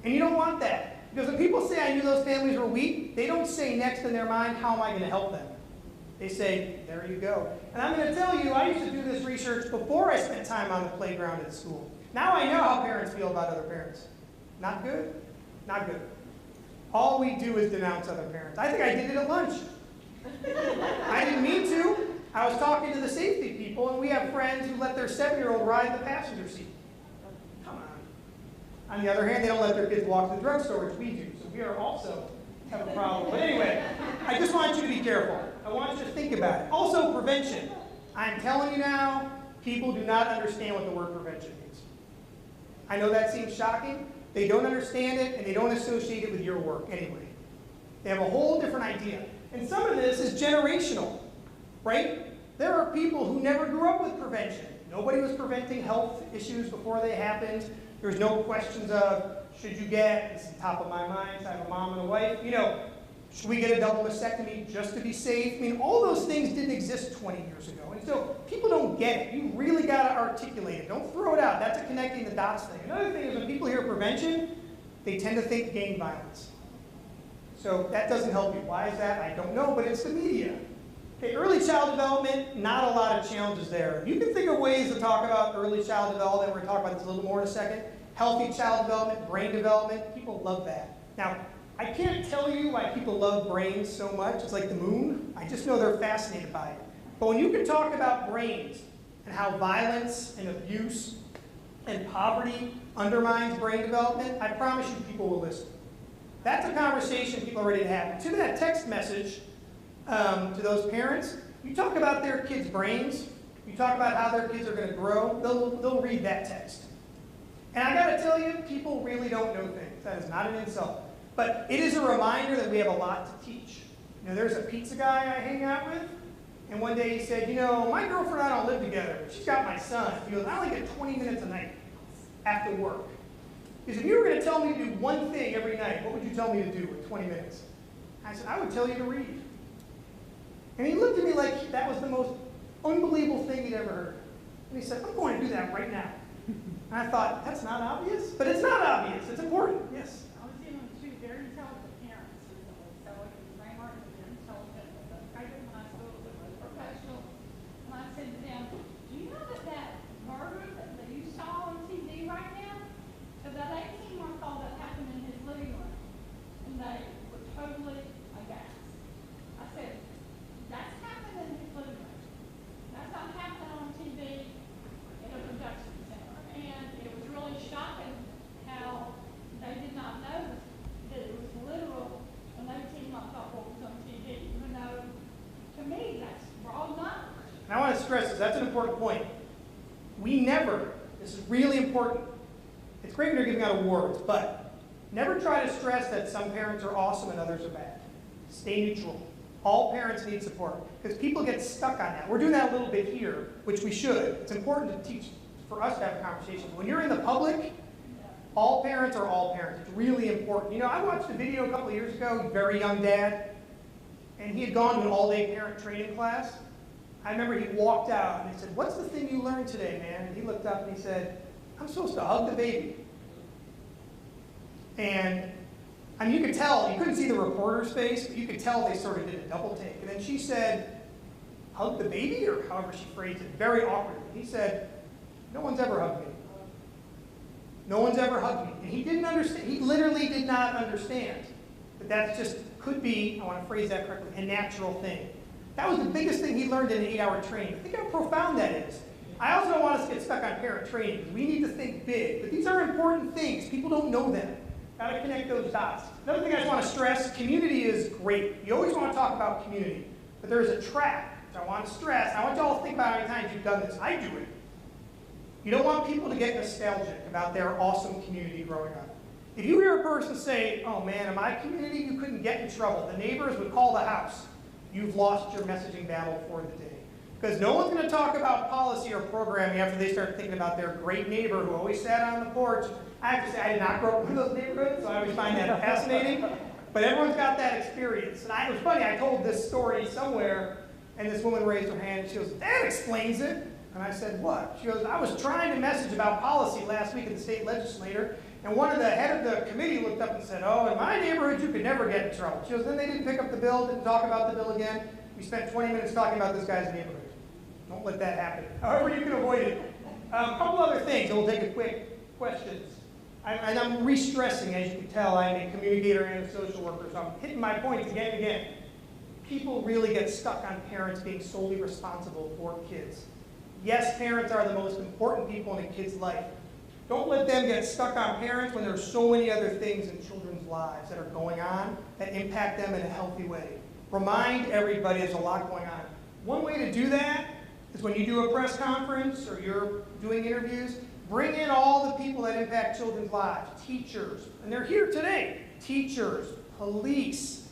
B: And you don't want that. Because when people say, I knew those families were weak, they don't say next in their mind, how am I going to help them? They say, there you go. And I'm going to tell you, I used to do this research before I spent time on the playground at school. Now I know how parents feel about other parents. Not good? Not good. All we do is denounce other parents. I think I did it at lunch. I didn't mean to. I was talking to the safety people, and we have friends who let their 7-year-old ride in the passenger seat. Come on. On the other hand, they don't let their kids walk to the drugstore, which we do. So we are also have a problem. But anyway, I just want you to be careful. I want you to think about it. Also, prevention. I'm telling you now, people do not understand what the word prevention means. I know that seems shocking. They don't understand it, and they don't associate it with your work anyway. They have a whole different idea. And some of this is generational. Right? There are people who never grew up with prevention. Nobody was preventing health issues before they happened. There's no questions of, should you get, it's the top of my mind, I have a mom and a wife, you know, should we get a double mastectomy just to be safe? I mean, all those things didn't exist 20 years ago. And so people don't get it. You really got to articulate it. Don't throw it out. That's a connecting the dots thing. Another thing is when people hear prevention, they tend to think gang violence. So that doesn't help you. Why is that? I don't know, but it's the media. Okay, early child development, not a lot of challenges there. You can think of ways to talk about early child development. We're going to talk about this a little more in a second. Healthy child development, brain development, people love that. Now, I can't tell you why people love brains so much. It's like the moon. I just know they're fascinated by it. But when you can talk about brains and how violence and abuse and poverty undermines brain development, I promise you people will listen. That's a conversation people are ready to have. To that text message, to those parents, you talk about their kids' brains, you talk about how their kids are going to grow, they'll read that text. And I got to tell you, people really don't know things. That is not an insult. But it is a reminder that we have a lot to teach. You know, there's a pizza guy I hang out with. And one day he said, you know, my girlfriend and I don't live together. She's got my son. He goes, I only get 20 minutes a night after work. He said, if you were going to tell me to do one thing every night, what would you tell me to do in 20 minutes? I said, I would tell you to read. And he looked at me like that was the most unbelievable thing he'd ever heard. And he said, I'm going to do that right now. And I thought, that's not obvious? But it's not obvious. It's important. Yes?
C: I was dealing with two very intelligent parents recently, so they weren't very intelligent, but I did my school that was professional. And I said to them, do you know that murder that you saw on TV right now? So that 18-month-old that happened in his living room, and they were totally aghast. I said, that's happening in his living room. That's not happening on TV in a production center. And it was really shocking how they did not know that it was literal an 18-month-old was on TV, even though, to me, that's broad knowledge.
B: And I want to stress this. That's an important point. We never, this is really important. It's great when you're giving out awards, but never try to stress that some parents are awesome and others are bad. Stay neutral. All parents need support because people get stuck on that. We're doing that a little bit here, which we should. It's important to teach, for us to have conversations. When you're in the public, all parents are all parents. It's really important. You know, I watched a video a couple of years ago, very young dad, and he had gone to an all-day parent training class. I remember he walked out and he said, what's the thing you learned today, man? And he looked up and he said, I'm supposed to hug the baby. And I mean, you could tell, you couldn't see the reporter's face, but you could tell they sort of did a double take. And then she said, hug the baby, or however she phrased it, very awkwardly. He said, no one's ever hugged me. No one's ever hugged me. And he didn't understand, he literally did not understand that that's just, could be, I want to phrase that correctly, a natural thing. That was the biggest thing he learned in an 8-hour training. Think how profound that is. I also don't want us to get stuck on parent training, because we need to think big. But these are important things. People don't know them. Got to connect those dots. Another thing I just want to stress, community is great. You always want to talk about community. But there's a trap, which I want to stress. I want you all to think about how many times you've done this. I do it. You don't want people to get nostalgic about their awesome community growing up. If you hear a person say, oh man, in my community you couldn't get in trouble, the neighbors would call the house, you've lost your messaging battle for the day. Because no one's going to talk about policy or programming after they start thinking about their great neighbor who always sat on the porch. I have to say, I did not grow up in those neighborhoods, so I always find that fascinating. But everyone's got that experience. And it was funny, I told this story somewhere, and this woman raised her hand, and she goes, that explains it. And I said, what? She goes, I was trying to message about policy last week at the state legislature, and one of the head of the committee looked up and said, oh, in my neighborhood, you could never get in trouble. She goes, then they didn't pick up the bill, didn't talk about the bill again. We spent 20 minutes talking about this guy's neighborhood. Don't let that happen. However you can avoid it. A couple other things, and we'll take a quick questions. And I'm re-stressing, as you can tell, I'm a communicator and a social worker, so I'm hitting my points again and again. People really get stuck on parents being solely responsible for kids. Yes, parents are the most important people in a kid's life. Don't let them get stuck on parents when there's so many other things in children's lives that are going on that impact them in a healthy way. Remind everybody there's a lot going on. One way to do that is when you do a press conference or you're doing interviews, bring in all the people that impact children's lives. Teachers, and they're here today. Teachers, police,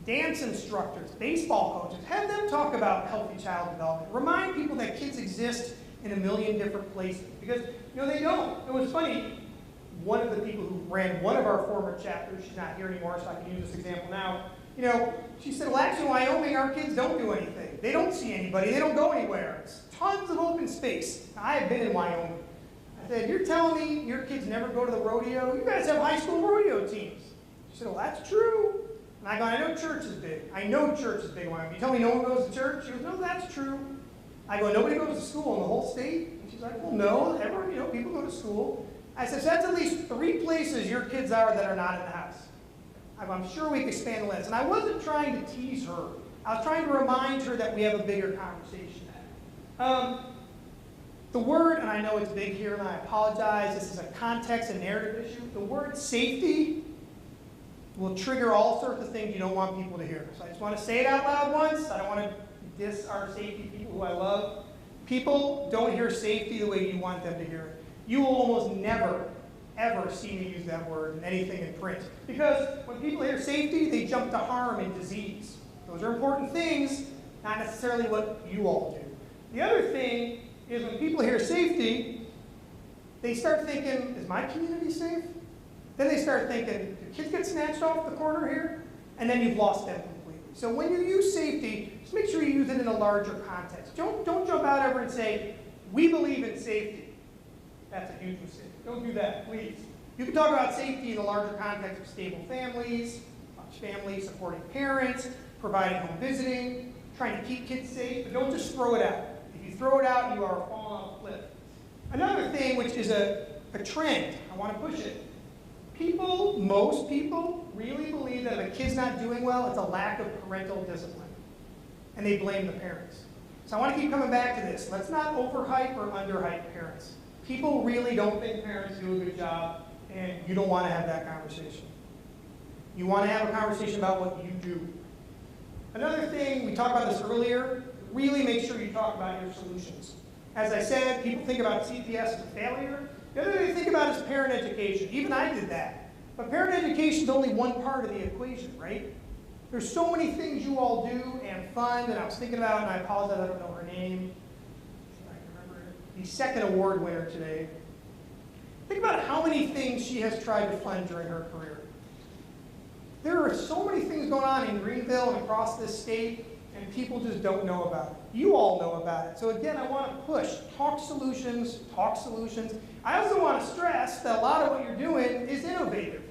B: dance instructors, baseball coaches. Have them talk about healthy child development. Remind people that kids exist in a million different places. Because, you know, they don't. It was funny, one of the people who ran one of our former chapters, she's not here anymore, so I can use this example now. You know, she said, well, actually, in Wyoming, our kids don't do anything. They don't see anybody. They don't go anywhere. It's tons of open space. I have been in Wyoming. I said, you're telling me your kids never go to the rodeo? You guys have high school rodeo teams. She said, well, that's true. And I go, I know church is big. I know church is big in Wyoming. You tell me no one goes to church? She goes, no, that's true. I go, nobody goes to school in the whole state? And she's like, well, no, everyone, you know, people go to school. I said, so that's at least 3 places your kids are that are not in the house. I go, I'm sure we could expand the list. And I wasn't trying to tease her. I was trying to remind her that we have a bigger conversation. The word, and I know it's big here, and I apologize, this is a context and narrative issue. The word safety will trigger all sorts of things you don't want people to hear. So I just want to say it out loud once. I don't want to diss our safety people who I love. People don't hear safety the way you want them to hear it. You will almost never, ever see me use that word in anything in print. Because when people hear safety, they jump to harm and disease. Those are important things. not necessarily what you all do. The other thing is when people hear safety, they start thinking, is my community safe? Then they start thinking, do kids get snatched off the corner here? And then you've lost them completely. So when you use safety, just make sure you use it in a larger context. Don't jump out ever and say, we believe in safety. That's a huge mistake. Don't do that, please. You can talk about safety in the larger context of stable families, supporting parents, providing home visiting, trying to keep kids safe, but don't just throw it out. If you throw it out, you are falling off a cliff. Another thing, which is a trend, I want to push it. Most people really believe that if a kid's not doing well, it's a lack of parental discipline. And they blame the parents. So I want to keep coming back to this. Let's not overhype or underhype parents. People really don't think parents do a good job, and you don't want to have that conversation. You want to have a conversation about what you do. Another thing, we talked about this earlier, really make sure you talk about your solutions. As I said, people think about CPS as a failure. The other thing they think about is parent education. Even I did that. But parent education is only one part of the equation, right? There's so many things you all do and fund, and I was thinking about, and I apologize, I don't know her name. I can remember the second award winner today. Think about how many things she has tried to fund during her career. There are so many things going on in Greenville and across this state, and people just don't know about it. You all know about it. So again, I want to push. Talk solutions, talk solutions. I also want to stress that a lot of what you're doing is innovative.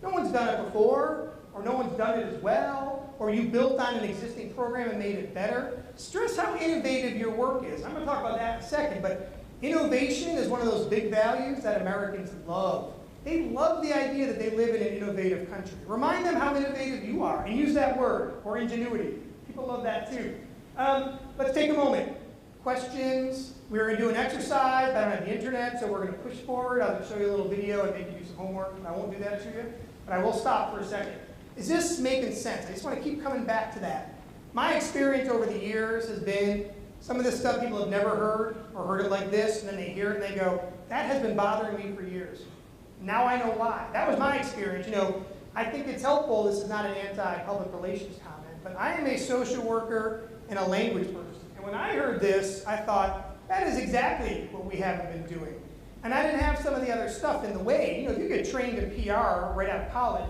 B: No one's done it before, or no one's done it as well, or you built on an existing program and made it better. Stress how innovative your work is. I'm going to talk about that in a second, but innovation is one of those big values that Americans love. They love the idea that they live in an innovative country. Remind them how innovative you are, and use that word, or ingenuity. People love that too. Let's take a moment. Questions? We're going to do an exercise. I don't have the internet, so we're going to push forward. I'll show you a little video and make you do some homework. I won't do that to you, but I will stop for a second. Is this making sense? I just want to keep coming back to that. My experience over the years has been some of this stuff people have never heard or heard it like this, and then they hear it and they go, that has been bothering me for years. Now I know why. That was my experience. You know, I think it's helpful. This is not an anti-public relations comment, but I am a social worker and a language person. And when I heard this, I thought, that is exactly what we haven't been doing. And I didn't have some of the other stuff in the way. You know, if you get trained in PR right out of college,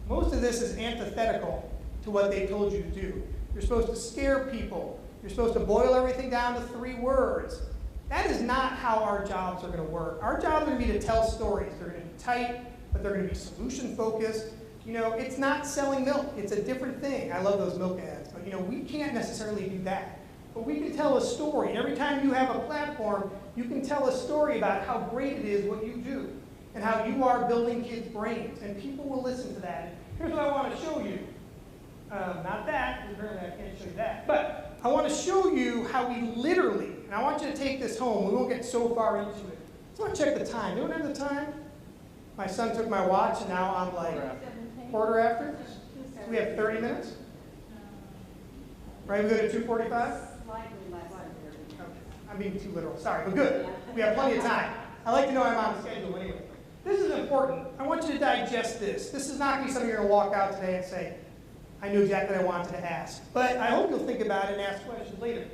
B: most of this is antithetical to what they told you to do. You're supposed to scare people. You're supposed to boil everything down to 3 words. That is not how our jobs are going to work. Our jobs are going to be to tell stories. They're going to be tight, but they're going to be solution focused. You know, it's not selling milk. It's a different thing. I love those milk ads, but you know, we can't necessarily do that. But we can tell a story. And every time you have a platform, you can tell a story about how great it is what you do and how you are building kids' brains. And people will listen to that. And here's what I want to show you. Not that, because apparently I can't show you that. But I want to show you how we literally, and I want you to take this home. We won't get so far into it. I just want to check the time. Anyone have the time? My son took my watch, and now I'm like quarter after. So we have 30 minutes. Right, we go to 2:45?
D: Slightly less than 30.
B: Okay. I'm being too literal. Sorry, but good. We have plenty of time. I like to know I'm on schedule anyway. This is important. I want you to digest this. This is not going to be something you're going to walk out today and say, I knew exactly what I wanted to ask. But I hope you'll think about it and ask questions later.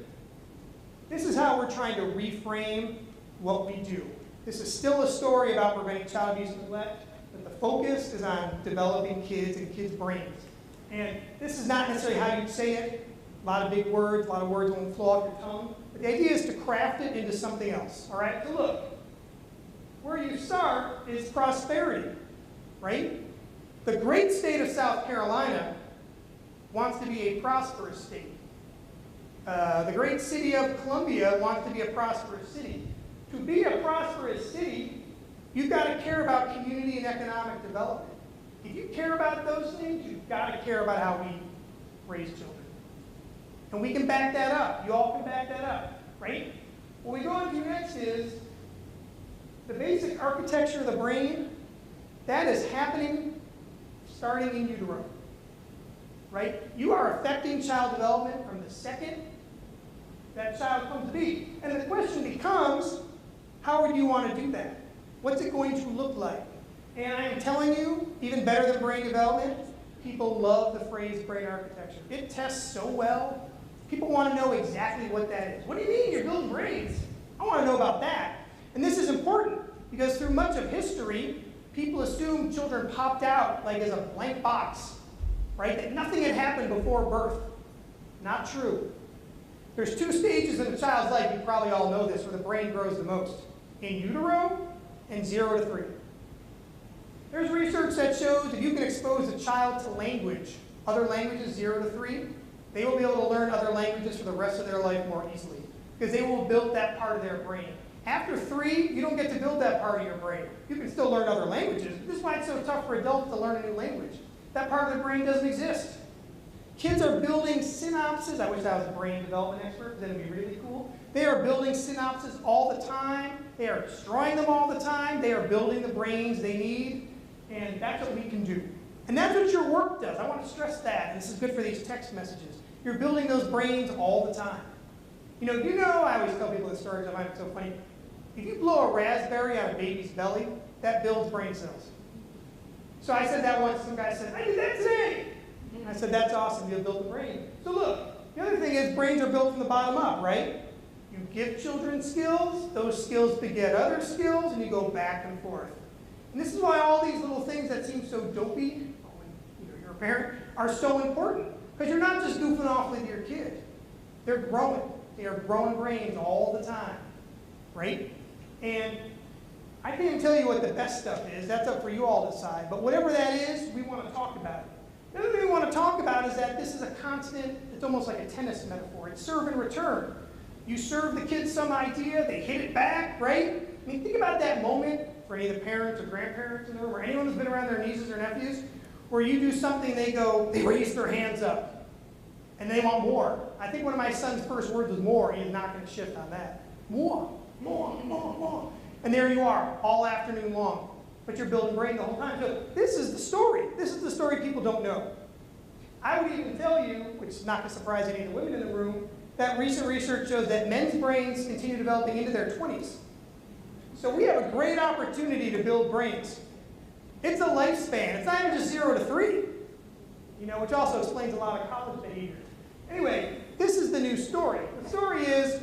B: This is how we're trying to reframe what we do. This is still a story about preventing child abuse and neglect, but the focus is on developing kids and kids' brains. And this is not necessarily how you'd say it. A lot of big words, a lot of words won't flow off your tongue. But the idea is to craft it into something else. All right? So look, where you start is prosperity, right? The great state of South Carolina wants to be a prosperous state. The great city of Columbia wants to be a prosperous city. To be a prosperous city, you've got to care about community and economic development. If you care about those things, you've got to care about how we raise children. And we can back that up. You all can back that up, right? What we go on to next is the basic architecture of the brain. That is happening starting in utero, right? You are affecting child development from the second that child comes to be. And the question becomes, how do you want to do that? What's it going to look like? And I am telling you, even better than brain development, people love the phrase brain architecture. It tests so well. People want to know exactly what that is. What do you mean you're building brains? I want to know about that. And this is important because through much of history, people assume children popped out like as a blank box, right? That nothing had happened before birth. Not true. There's 2 stages in a child's life, you probably all know this, where the brain grows the most. In utero and 0 to 3. There's research that shows if you can expose a child to language, other languages 0 to 3, they will be able to learn other languages for the rest of their life more easily because they will build that part of their brain. After 3, you don't get to build that part of your brain. You can still learn other languages. This is why it's so tough for adults to learn a new language. That part of their brain doesn't exist. Kids are building synapses. I wish I was a brain development expert, because that would be really cool. They are building synapses all the time. They are destroying them all the time. They are building the brains they need, and that's what we can do. And that's what your work does. I want to stress that, and this is good for these text messages. You're building those brains all the time. You know, I always tell people this story because I find it so funny. If you blow a raspberry on a baby's belly, that builds brain cells. So I said that once, some guy said, I did that today. And I said, that's awesome, you'll build the brain. So look, the other thing is brains are built from the bottom up, right? You give children skills, those skills beget other skills, and you go back and forth. And this is why all these little things that seem so dopey, when you're a parent, are so important. Because you're not just goofing off with your kid. They're growing. They are growing brains all the time, right? And I can't even tell you what the best stuff is. That's up for you all to decide. But whatever that is, we want to talk about it. The other thing we want to talk about is that this is a constant, it's almost like a tennis metaphor. It's serve and return. You serve the kids some idea, they hit it back, right? I mean, think about that moment for any of the parents or grandparents in the room, or anyone who's been around their nieces or nephews, where you do something, they raise their hands up, and they want more. I think one of my son's first words was more. He is not going to shift on that. More. And there you are, all afternoon long. But you're building brain the whole time. So this is the story. This is the story people don't know. I would even tell you, which is not going to surprise any of the women in the room, that recent research shows that men's brains continue developing into their 20s. So we have a great opportunity to build brains. It's a lifespan. It's not even just 0 to 3, which also explains a lot of college behavior. Anyway, this is the new story. The story is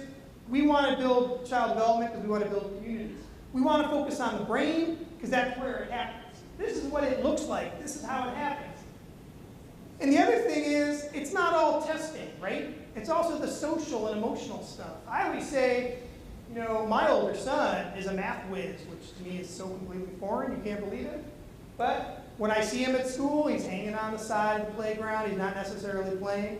B: we want to build child development because we want to build communities. We want to focus on the brain because that's where it happens. This is what it looks like. This is how it happens. And the other thing is, it's not all testing, right? It's also the social and emotional stuff. I always say, my older son is a math whiz, which to me is so completely foreign, you can't believe it. But when I see him at school, he's hanging on the side of the playground, he's not necessarily playing.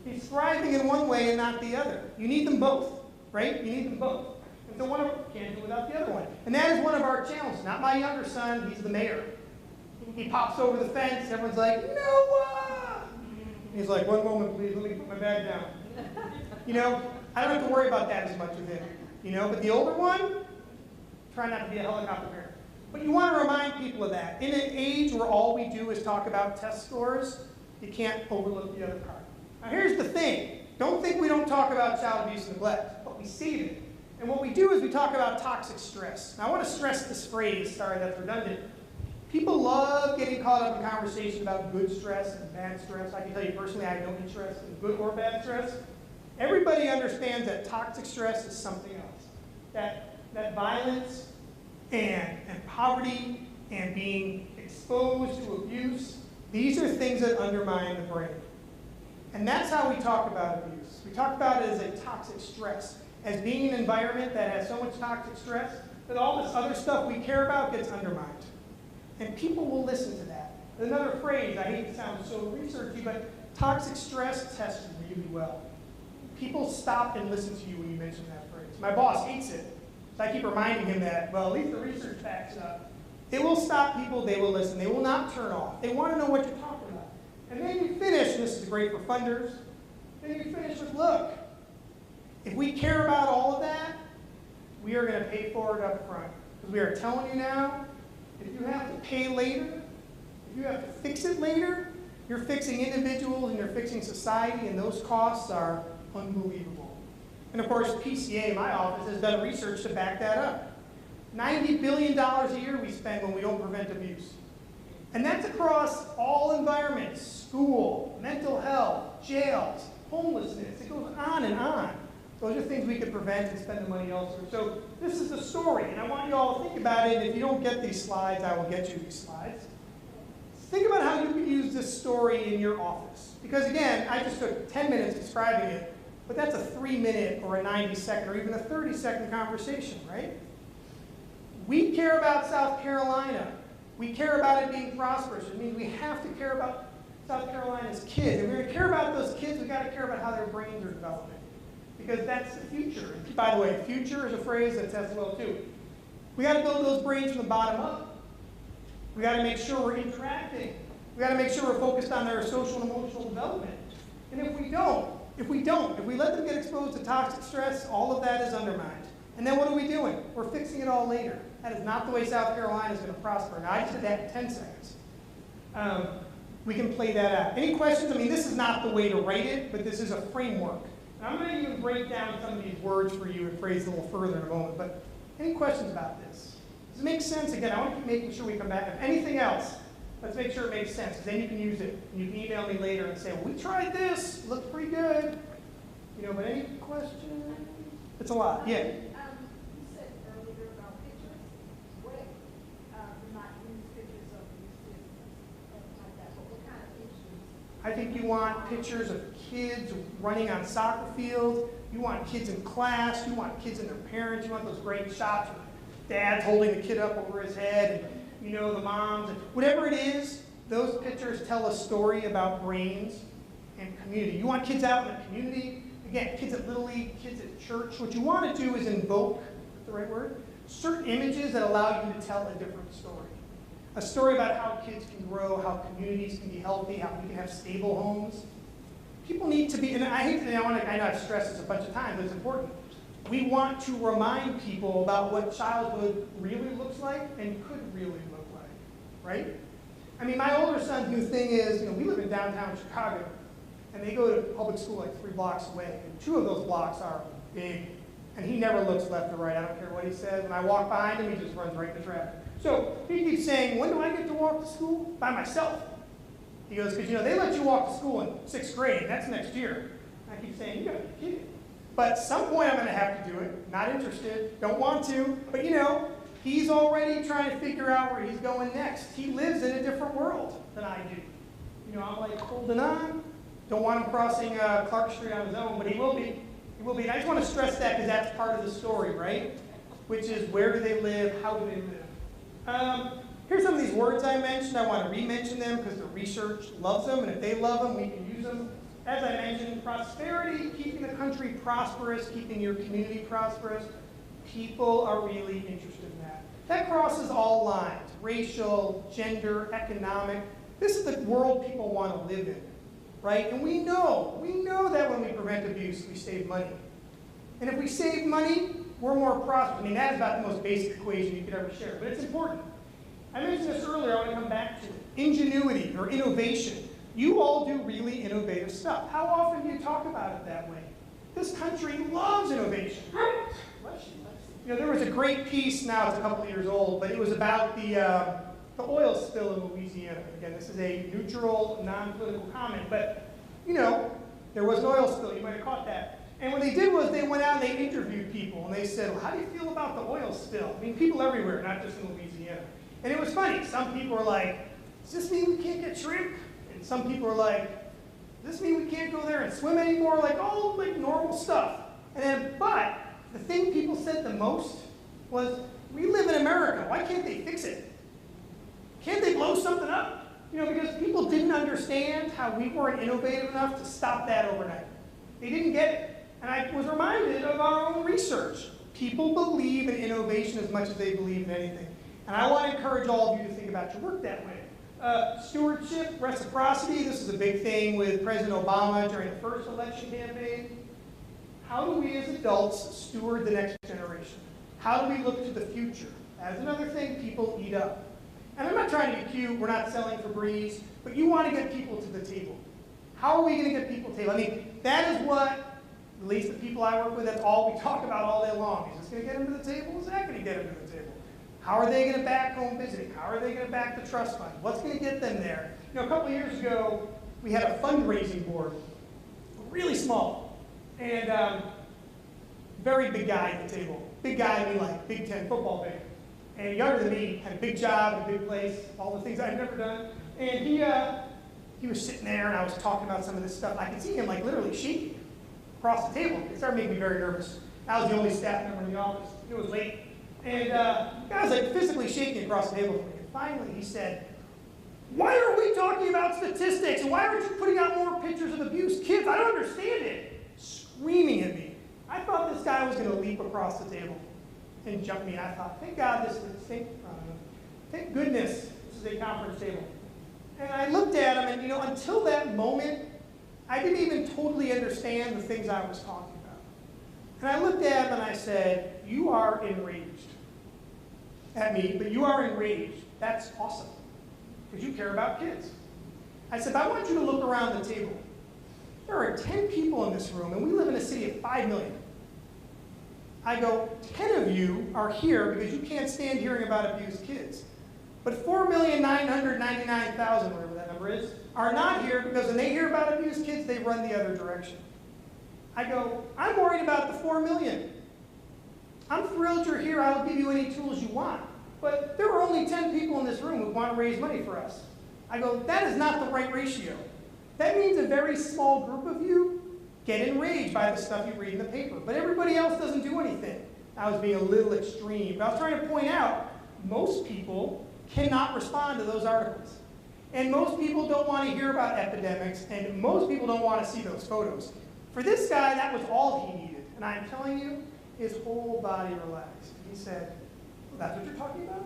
B: He's thriving in one way and not the other. You need them both, right? You need them both. And so one of them can't do without the other one. And that is one of our challenges. Not my younger son, he's the mayor. He pops over the fence, everyone's like, Noah! He's like, one moment please, let me put my bag down. I don't have to worry about that as much with him. But the older one, try not to be a helicopter parent. But you want to remind people of that. In an age where all we do is talk about test scores, you can't overlook the other part. Now here's the thing. Don't think we don't talk about child abuse and neglect, but we save it. And what we do is we talk about toxic stress. Now I want to stress this phrase, sorry that's redundant. People love getting caught up in conversation about good stress and bad stress. I can tell you personally, I have no interest in good or bad stress. Everybody understands that toxic stress is something else. That violence and poverty and being exposed to abuse, these are things that undermine the brain. And that's how we talk about abuse. We talk about it as a toxic stress, as being an environment that has so much toxic stress that all this other stuff we care about gets undermined. And people will listen to that. Another phrase, I hate to sound so researchy, but toxic stress tests you really well. People stop and listen to you when you mention that phrase. My boss hates it. So I keep reminding him that, well, at least the research backs up. It will stop people, they will listen. They will not turn off. They want to know what you're talking about. And then you finish, and this is great for funders, then you finish with, look, if we care about all of that, we are going to pay for it up front. Because we are telling you now, if you have to pay later, if you have to fix it later, you're fixing individuals and you're fixing society, and those costs are unbelievable. And of course, PCA, my office, has done research to back that up. $90 billion a year we spend when we don't prevent abuse. And that's across all environments: school, mental health, jails, homelessness. It goes on and on. Those are things we could prevent and spend the money elsewhere. So this is the story, and I want you all to think about it. If you don't get these slides, I will get you these slides. Think about how you could use this story in your office. Because again, I just took 10 minutes describing it, but that's a 3-minute or a 90-second or even a 30-second conversation, right? We care about South Carolina. We care about it being prosperous. It means we have to care about South Carolina's kids. If we're going to care about those kids, we've got to care about how their brains are developing. Because that's the future. And by the way, future is a phrase that says well too. We got to build those brains from the bottom up. We got to make sure we're interacting. We got to make sure we're focused on their social and emotional development. And if we let them get exposed to toxic stress, all of that is undermined. And then what are we doing? We're fixing it all later. That is not the way South Carolina is going to prosper. Now, I just did that in 10 seconds. We can play that out. Any questions? I mean, this is not the way to write it, but this is a framework. And I'm going to even break down some of these words for you and phrase a little further in a moment. But any questions about this? Does it make sense? Again, I want to keep making sure we come back. If anything else, let's make sure it makes sense, because then you can use it. And you can email me later and say, well, we tried this. It looked pretty good. You know, but any questions? It's a lot. Yeah.
G: You said earlier about pictures. What, not use pictures of these kids like that, but what kind of pictures?
B: I think you want pictures of kids running on soccer fields. You want kids in class. You want kids and their parents. You want those great shots with dads holding the kid up over his head, and you know, the moms. And whatever it is, those pictures tell a story about brains and community. You want kids out in the community. Again, kids at Little League, kids at church. What you want to do is invoke, is that the right word? Certain images that allow you to tell a different story. A story about how kids can grow, how communities can be healthy, how we can have stable homes. People need to be, and I hate to, I know I've stressed this a bunch of times, but it's important. We want to remind people about what childhood really looks like and could really look like, right? I mean, my older son's new thing is, we live in downtown Chicago, and they go to public school like 3 blocks away, and 2 of those blocks are big, and he never looks left or right. I don't care what he says. When I walk behind him, he just runs right into traffic. So he keeps saying, when do I get to walk to school? By myself. He goes, because they let you walk to school in 6th grade. That's next year. I keep saying, you gotta be kidding. But at some point I'm going to have to do it. Not interested. Don't want to. But he's already trying to figure out where he's going next. He lives in a different world than I do. I'm like holding on. Don't want him crossing Clark Street on his own, but he will be. He will be. And I just want to stress that because that's part of the story, right? Which is, where do they live? How do they live? Here's some of these words I mentioned. I want to re-mention them because the research loves them, and if they love them, we can use them. As I mentioned, prosperity, keeping the country prosperous, keeping your community prosperous. People are really interested in that. That crosses all lines: racial, gender, economic. This is the world people want to live in, right? And we know that when we prevent abuse, we save money. And if we save money, we're more prosperous. I mean, that is about the most basic equation you could ever share, but it's important. I mentioned this earlier, I want to come back to it. Ingenuity or innovation. You all do really innovative stuff. How often do you talk about it that way? This country loves innovation. There was a great piece, now it's a couple of years old, but it was about the oil spill in Louisiana. Again, this is a neutral, non-political comment, but there was an oil spill. You might have caught that. And what they did was they went out and they interviewed people, and they said, well, how do you feel about the oil spill? I mean, people everywhere, not just in Louisiana. And it was funny. Some people were like, does this mean we can't get shrimp? And some people were like, does this mean we can't go there and swim anymore? Like, normal stuff. But the thing people said the most was, we live in America. Why can't they fix it? Can't they blow something up? Because people didn't understand how we weren't innovative enough to stop that overnight. They didn't get it. And I was reminded of our own research. People believe in innovation as much as they believe in anything. And I want to encourage all of you to think about your work that way. Stewardship, reciprocity, this is a big thing with President Obama during the first election campaign. How do we as adults steward the next generation? How do we look to the future? That's another thing people eat up. And I'm not trying to be cute, we're not selling Febreze, but you want to get people to the table. How are we going to get people to the table? I mean, that is what, at least the people I work with, that's all we talk about all day long. Is this going to get them to the table? Is that going to get them to the table? How are they going to back home visiting? How are they going to back the trust fund? What's going to get them there? A couple of years ago, we had a fundraising board. really small. And very big guy at the table. Big guy, I mean like Big Ten football big. And younger than me, had a big job, a big place, all the things I've never done. And he was sitting there, and I was talking about some of this stuff. I could see him like literally shaking across the table. It started making me very nervous. I was the only staff member in the office. It was late. And I was like physically shaking across the table for me. And finally he said, "Why are we talking about statistics? And why aren't you putting out more pictures of abused kids? I don't understand it." Screaming at me. I thought this guy was going to leap across the table and jump me. And I thought, thank goodness this is a conference table. And I looked at him, and until that moment, I didn't even totally understand the things I was talking about. And I looked at him and I said, "You are enraged at me, but you are enraged. That's awesome, because you care about kids." I said, "I want you to look around the table. There are 10 people in this room, and we live in a city of 5 million. I go, 10 of you are here because you can't stand hearing about abused kids. But 4,999,000, whatever that number is, are not here because when they hear about abused kids, they run the other direction. I go, I'm worried about the 4 million. I'm thrilled you're here. I'll give you any tools you want. But there are only 10 people in this room who want to raise money for us. I go, that is not the right ratio. That means a very small group of you get enraged by the stuff you read in the paper. But everybody else doesn't do anything." I was being a little extreme. But I was trying to point out, most people cannot respond to those articles. And most people don't want to hear about epidemics, and most people don't want to see those photos. For this guy, that was all he needed. And I'm telling you, his whole body relaxed. He said, "Well, that's what you're talking about?"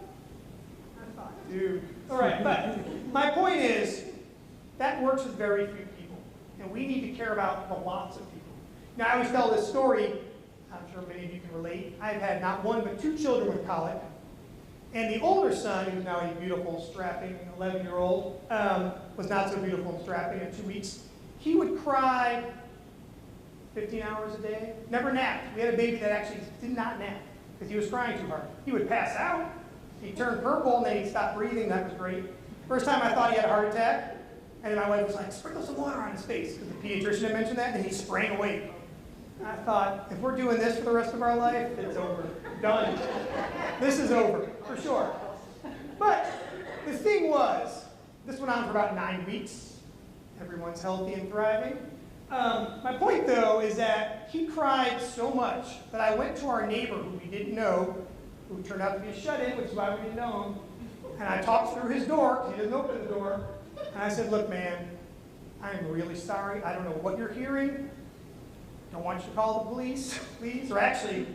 B: I thought, dude. All right, but my point is, that works with very few people. And we need to care about the lots of people. Now, I always tell this story. I'm sure many of you can relate. I've had not one, but 2 children with colic. And the older son, who's now a beautiful, strapping 11-year-old, was not so beautiful and strapping in 2 weeks. He would cry 15 hours a day, never napped. We had a baby that actually did not nap because he was crying too hard. He would pass out, he'd turn purple, and then he'd stop breathing. That was great. First time I thought he had a heart attack, and my wife was like, "Sprinkle some water on his face," because the pediatrician had mentioned that, and he sprang awake. I thought, if we're doing this for the rest of our life, it's over. Done. This is over, for sure. But the thing was, this went on for about 9 weeks. Everyone's healthy and thriving. My point, though, is that he cried so much that I went to our neighbor, who we didn't know, who turned out to be a shut-in, which is why we didn't know him, and I talked through his door, because he doesn't open the door, and I said, "Look, man, I'm really sorry. I don't know what you're hearing. Don't want you to call the police, please." Or actually,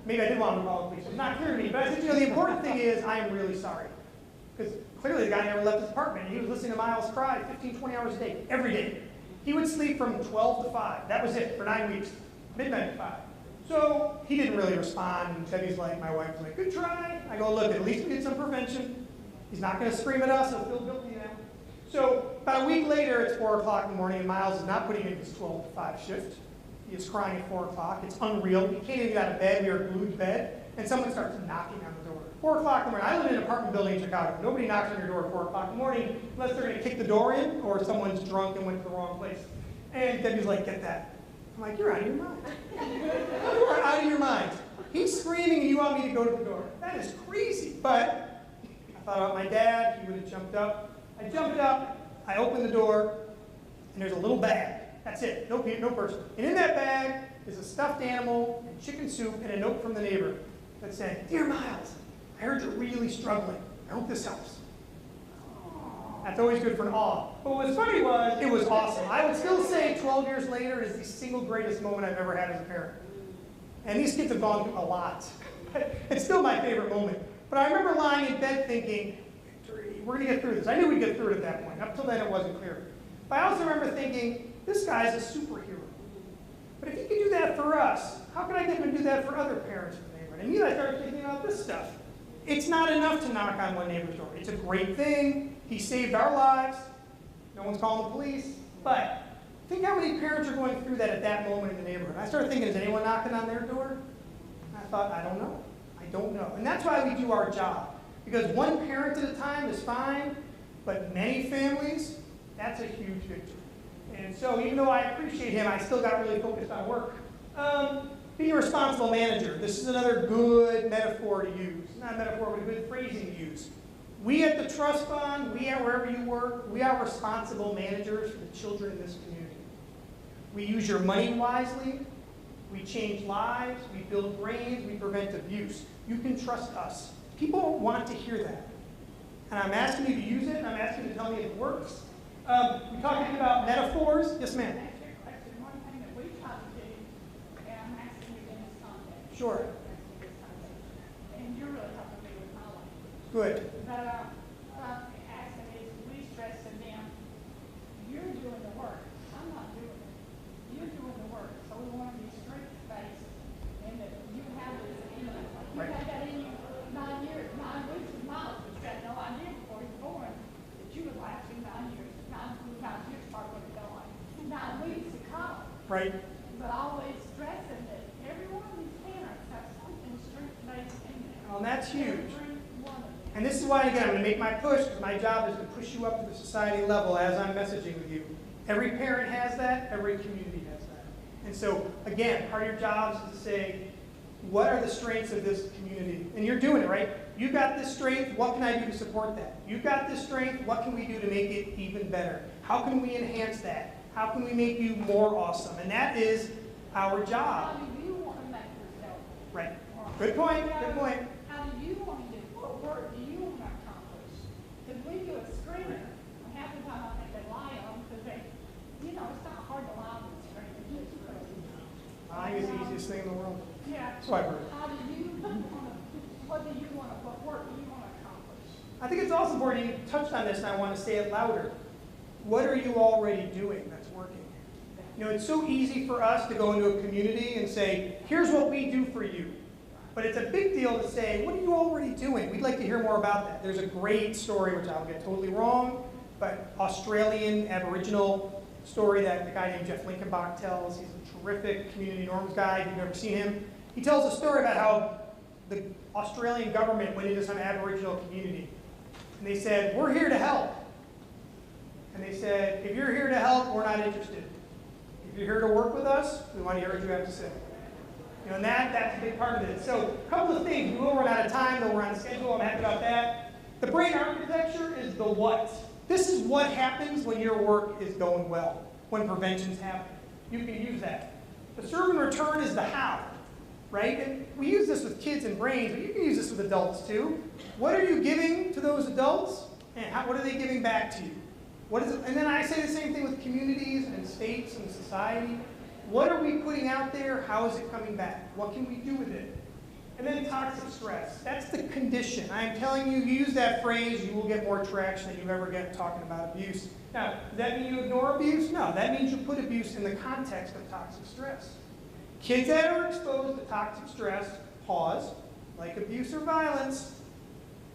B: maybe I did want him to call the police. It's not clear to me. But I said, the important thing is I am really sorry. Because clearly the guy never left his apartment. He was listening to Miles cry 15, 20 hours a day, every day. He would sleep from 12 to 5. That was it for 9 weeks. Midnight to 5. So he didn't really respond. And Debbie's like, my wife was like, "Good try." I go, "Look, at least we did some prevention. He's not going to scream at us. He'll feel guilty now." So about a week later, it's 4 o'clock in the morning, and Miles is not putting in his 12 to 5 shift. He is crying at 4 o'clock. It's unreal. He can't even get out of bed. We are glued to bed. And someone starts knocking on the door. 4 o'clock in the morning. I live in an apartment building in Chicago. Nobody knocks on your door at 4 o'clock in the morning unless they're going to kick the door in or someone's drunk and went to the wrong place. And Debbie's like, "Get that." I'm like, "You're out of your mind." You are out of your mind. He's screaming and you want me to go to the door. That is crazy. But I thought about my dad. He would have jumped up. I jumped up. I opened the door. And there's a little bag. That's it. No person. And in that bag is a stuffed animal and chicken soup and a note from the neighbor that said, "Dear Miles, I heard you're really struggling. I hope this helps." That's always good for an awe. But what was funny was, it was awesome. I would still say 12 years later, it is the single greatest moment I've ever had as a parent. And these kids have gone through a lot. It's still my favorite moment. But I remember lying in bed thinking, we're going to get through this. I knew we'd get through it at that point. Up till then, it wasn't clear. But I also remember thinking, this guy's a superhero. But if he could do that for us, how can I get him to do that for other parents in the neighborhood? And then I started thinking about this stuff. It's not enough to knock on one neighbor's door. It's a great thing. He saved our lives. No one's calling the police. But think how many parents are going through that at that moment in the neighborhood. I started thinking, is anyone knocking on their door? And I thought, I don't know. I don't know. And that's why we do our job. Because one parent at a time is fine, but many families, that's a huge victory. And so even though I appreciate him, I still got really focused on work. Being a responsible manager. This is another good metaphor to use. Not a metaphor, but a good phrasing to use. We at the trust fund, we at wherever you work, we are responsible managers for the children in this community. We use your money wisely. We change lives. We build brains. We prevent abuse. You can trust us. People want to hear that. And I'm asking you to use it, and I'm asking you to tell me if it works. We're talking about metaphors. Yes, ma'am.
C: That's your question. One thing that we try to do, and I'm asking you in this context.
B: Sure.
C: And you're really helping me with my life.
B: Good.
C: But asking is, we stress to them, you're doing the work. I'm not doing it. You're doing the work. So we want to be strength-based, and that you have this in you. You
B: Right.
C: had that in you 9 years, 9 weeks of knowledge. You had no idea before you were born that you would last you 9 years. 9 years part would go on. 9 weeks to come.
B: Right.
C: But always stressing that every one of these parents have something strength-based in them.
B: Well, and that's huge.
C: Every one of them.
B: And this is why, again, I'm going to make my push, because my job is to push you up to the society level as I'm messaging with you. Every parent has that. Every community has that. And so, again, part of your job is to say, what are the strengths of this community? And you're doing it, right? You got this strength. What can I do to support that? You got this strength. What can we do to make it even better? How can we enhance that? How can we make you more awesome? And that is our job.
C: How do you want to make yourself?
B: Right. Good point. Good point.
C: How do you want to do? What work do you want to accomplish? Because we do a screener, and half the time I think they lie on them because they, it's not hard to lie on the screener. It's just crazy.
B: Lying is the easiest thing in the world.
C: Yeah.
B: That's what I've heard.
C: How do you want to? What do you want to? What work do you want to accomplish?
B: I think it's also important, you touched on this, and I want to say it louder. What are you already doing that's working? It's so easy for us to go into a community and say, here's what we do for you. But it's a big deal to say, what are you already doing? We'd like to hear more about that. There's a great story, which I'll get totally wrong, but Australian Aboriginal story that the guy named Jeff Linkenbach tells. He's a terrific community norms guy. If you've never seen him, he tells a story about how the Australian government went into some Aboriginal community. And they said, we're here to help. And they said, if you're here to help, we're not interested. If you're here to work with us, we want to hear what you have to say. And that's a big part of it. So a couple of things. We will run out of time, though we're on schedule. I'm happy about that. The brain architecture is the what. This is what happens when your work is going well, when prevention's happening. You can use that. The serve and return is the how, right? And we use this with kids and brains, but you can use this with adults too. What are you giving to those adults, and what are they giving back to you? What is it? And then I say the same thing with communities and states and society. What are we putting out there? How is it coming back? What can we do with it? And then toxic stress. That's the condition. I am telling you, use that phrase, you will get more traction than you ever get talking about abuse. Now, does that mean you ignore abuse? No, that means you put abuse in the context of toxic stress. Kids that are exposed to toxic stress, pause, like abuse or violence,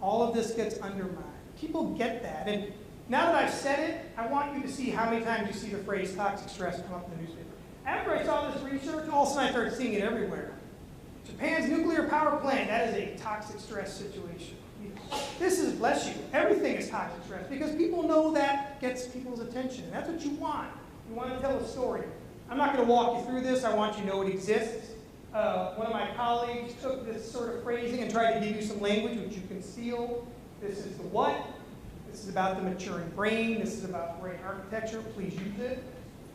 B: all of this gets undermined. People get that. And now that I've said it, I want you to see how many times you see the phrase toxic stress come up in the newspaper. After I saw this research, all of a sudden I started seeing it everywhere. Japan's nuclear power plant, that is a toxic stress situation. This is, bless you, everything is toxic stress because people know that gets people's attention. That's what you want. You want to tell a story. I'm not going to walk you through this. I want you to know it exists. One of my colleagues took this sort of phrasing and tried to give you some language which you can seal. This is the what. This is about the maturing brain. This is about brain architecture. Please use it.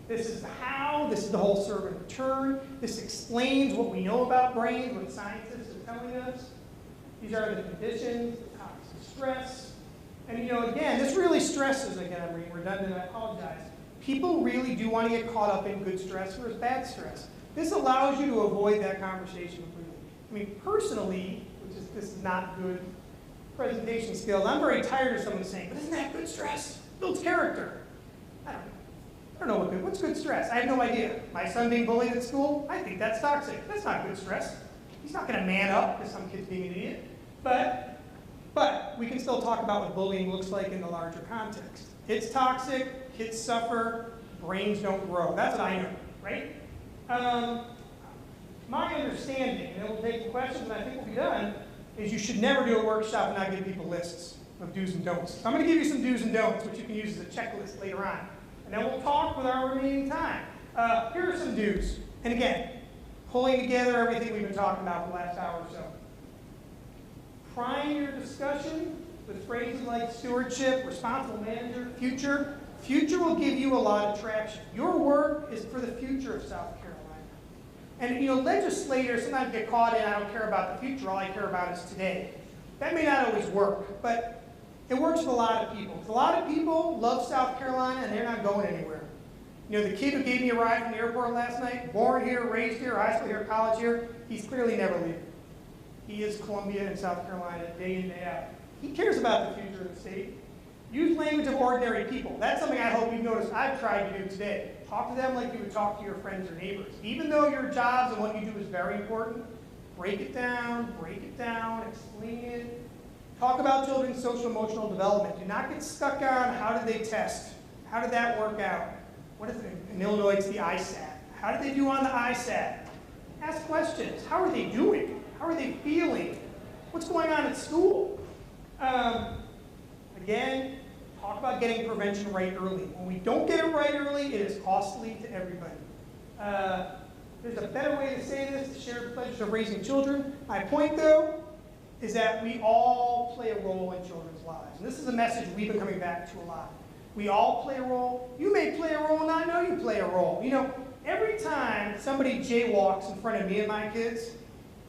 B: This is the how. This is the whole serve and return. This explains what we know about brains, what scientists are telling us. These are the conditions, the toxic stress. And again, this really stresses, again, I'm being redundant, I apologize. People really do want to get caught up in good stress versus bad stress. This allows you to avoid that conversation completely. I mean, personally, this is not good presentation skills. I'm very tired of someone saying, but isn't that good stress? Builds character. I don't know what's good stress. I have no idea. My son being bullied at school, I think that's toxic. That's not good stress. He's not going to man up because some kid's being an idiot. But we can still talk about what bullying looks like in the larger context. It's toxic, kids suffer, brains don't grow. That's what I know, right? My understanding, and then we'll take the questions and I think we'll be done, is you should never do a workshop and not give people lists of do's and don'ts. So I'm going to give you some do's and don'ts, which you can use as a checklist later on. And then we'll talk with our remaining time. Here are some do's. And again, pulling together everything we've been talking about for the last hour or so. Prime your discussion with phrases like stewardship, responsible manager, future. Future will give you a lot of traction. Your work is for the future of South Carolina. And legislators sometimes get caught in, I don't care about the future, all I care about is today. That may not always work, but it works with a lot of people. A lot of people love South Carolina and they're not going anywhere. The kid who gave me a ride from the airport last night, born here, raised here, high school here, college here, he's clearly never leaving. He is Columbia and South Carolina day in, day out. He cares about the future of the state. Use language of ordinary people. That's something I hope you've noticed I've tried to do today. Talk to them like you would talk to your friends or neighbors. Even though your jobs and what you do is very important, break it down, explain it. Talk about children's social emotional development. Do not get stuck on how did they test? How did that work out? What is it? In Illinois, it's the ISAT. How did they do on the ISAT? Ask questions. How are they doing? How are they feeling? What's going on at school? Again, talk about getting prevention right early. When we don't get it right early, it is costly to everybody. There's a better way to say this, the shared pleasures of raising children. My point, though, is that we all play a role in children's lives. And this is a message we've been coming back to a lot. We all play a role. You may play a role, and I know you play a role. Every time somebody jaywalks in front of me and my kids,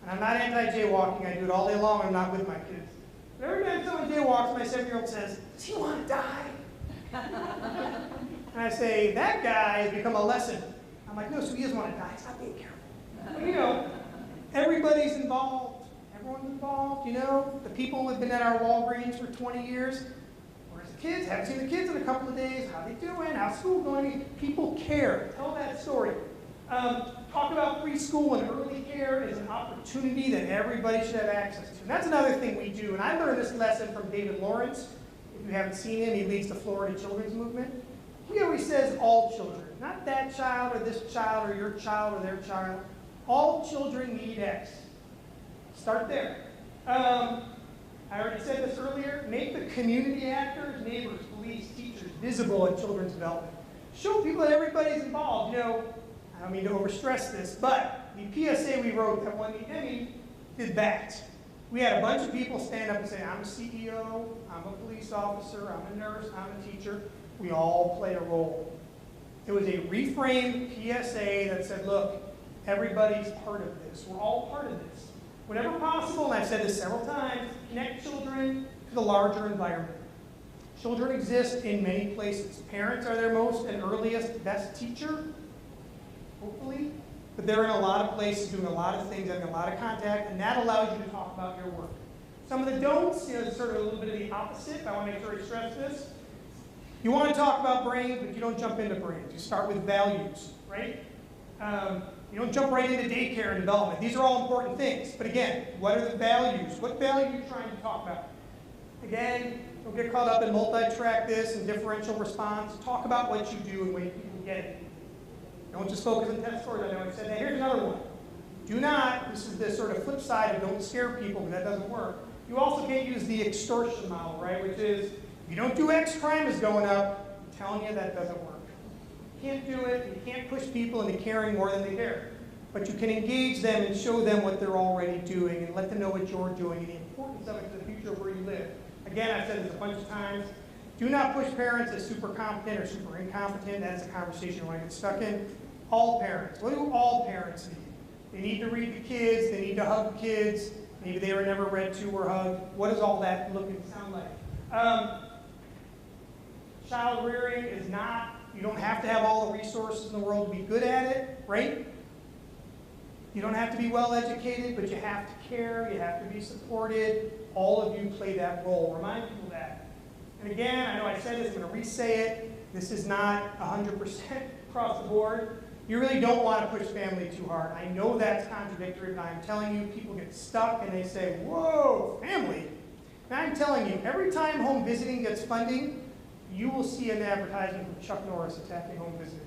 B: and I'm not anti-jaywalking, I do it all day long, I'm not with my kids. But every time someone jaywalks, my 7-year-old says, does he want to die? And I say, that guy has become a lesson. I'm like, no, so he doesn't want to die, he's not being careful. But everybody's involved. Everyone's involved, The people who have been at our Walgreens for 20 years, where's the kids? Haven't seen the kids in a couple of days. How they doing? How's school going? People care. Tell that story. Talk about preschool and early care as an opportunity that everybody should have access to. And that's another thing we do. And I learned this lesson from David Lawrence. If you haven't seen him, he leads the Florida Children's Movement. He always says all children. Not that child or this child or your child or their child. All children need X. Start there. I already said this earlier. Make the community actors, neighbors, police, teachers visible in children's development. Show people that everybody's involved. I don't mean to overstress this, but the PSA we wrote that won the Emmy did that. We had a bunch of people stand up and say, I'm a CEO, I'm a police officer, I'm a nurse, I'm a teacher. We all play a role. It was a reframed PSA that said, look, everybody's part of this. We're all part of this. Whenever possible, and I've said this several times, connect children to the larger environment. Children exist in many places. Parents are their most and earliest, best teacher, hopefully, but they're in a lot of places doing a lot of things, having a lot of contact, and that allows you to talk about your work. Some of the don'ts, is sort of a little bit of the opposite. I want to make sure I stress this. You want to talk about brains, but you don't jump into brains. You start with values, right? You don't jump right into daycare and development. These are all important things. But again, what are the values? What value are you trying to talk about? Again, don't get caught up in multi-track this and differential response. Talk about what you do and make people get it. Don't just focus on test scores. I know I said that. Here's another one. Do not, this is the sort of flip side of don't scare people, because that doesn't work. You also can't use the extortion model, right? Which is, if you don't do X, crime is going up. I'm telling you that doesn't work. You can't do it. You can't push people into caring more than they care. But you can engage them and show them what they're already doing and let them know what you're doing and the importance of it to the future of where you live. Again, I've said this a bunch of times. Do not push parents as super competent or super incompetent. That is a conversation you want to get stuck in. All parents. What do all parents need? They need to read the kids. They need to hug the kids. Maybe they were never read to or hugged. What does all that look and sound like? Child rearing is not, you don't have to have all the resources in the world to be good at it, right? You don't have to be well educated, but you have to care, you have to be supported. All of you play that role. Remind people that. And again, I know I said this, I'm going to re-say it. This is not 100% across the board. You really don't want to push family too hard. I know that's contradictory, but I'm telling you, people get stuck and they say, whoa, family. And I'm telling you, every time home visiting gets funding, you will see an advertisement from Chuck Norris attacking home visiting.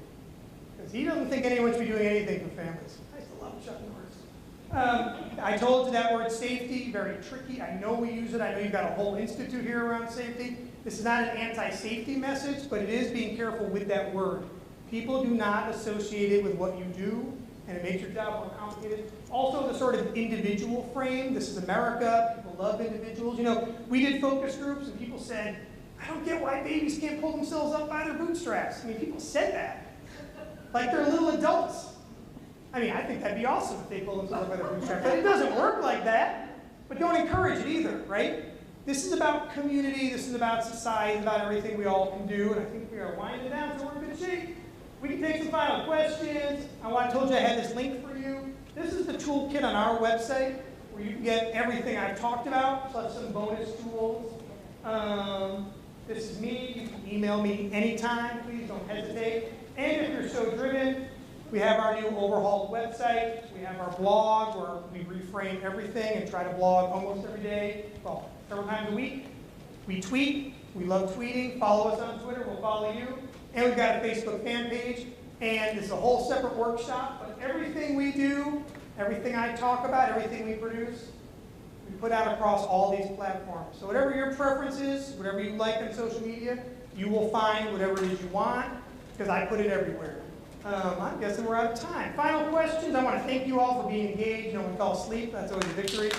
B: Because he doesn't think anyone should be doing anything for families. I used to love Chuck Norris. I told you that word safety, very tricky. I know we use it. I know you've got a whole institute here around safety. This is not an anti-safety message, but it is being careful with that word. People do not associate it with what you do, and it makes your job more complicated. Also, the sort of individual frame. This is America. People love individuals. You know, we did focus groups, and people said, I don't get why babies can't pull themselves up by their bootstraps. I mean, people said that. Like they're little adults. I mean, I think that'd be awesome if they pull themselves up by their bootstraps. But it doesn't work like that. But don't encourage it either, right? This is about community. This is about society, about everything we all can do. And I think we are winding down, so we're in good shape. We can take some final questions. I told you I had this link for you. This is the toolkit on our website where you can get everything I've talked about, plus some bonus tools. This is me. You can email me anytime. Please don't hesitate. And if you're so driven, we have our new overhauled website. We have our blog where we reframe everything and try to blog almost every day. Well, several times a week. We tweet. We love tweeting. Follow us on Twitter. We'll follow you. And we've got a Facebook fan page. And it's a whole separate workshop. But everything we do, everything I talk about, everything we produce, we put out across all these platforms. So whatever your preference is, whatever you like on social media, you will find whatever it is you want, because I put it everywhere. I'm guessing we're out of time. Final questions. I want to thank you all for being engaged. No one fell asleep. That's always a victory.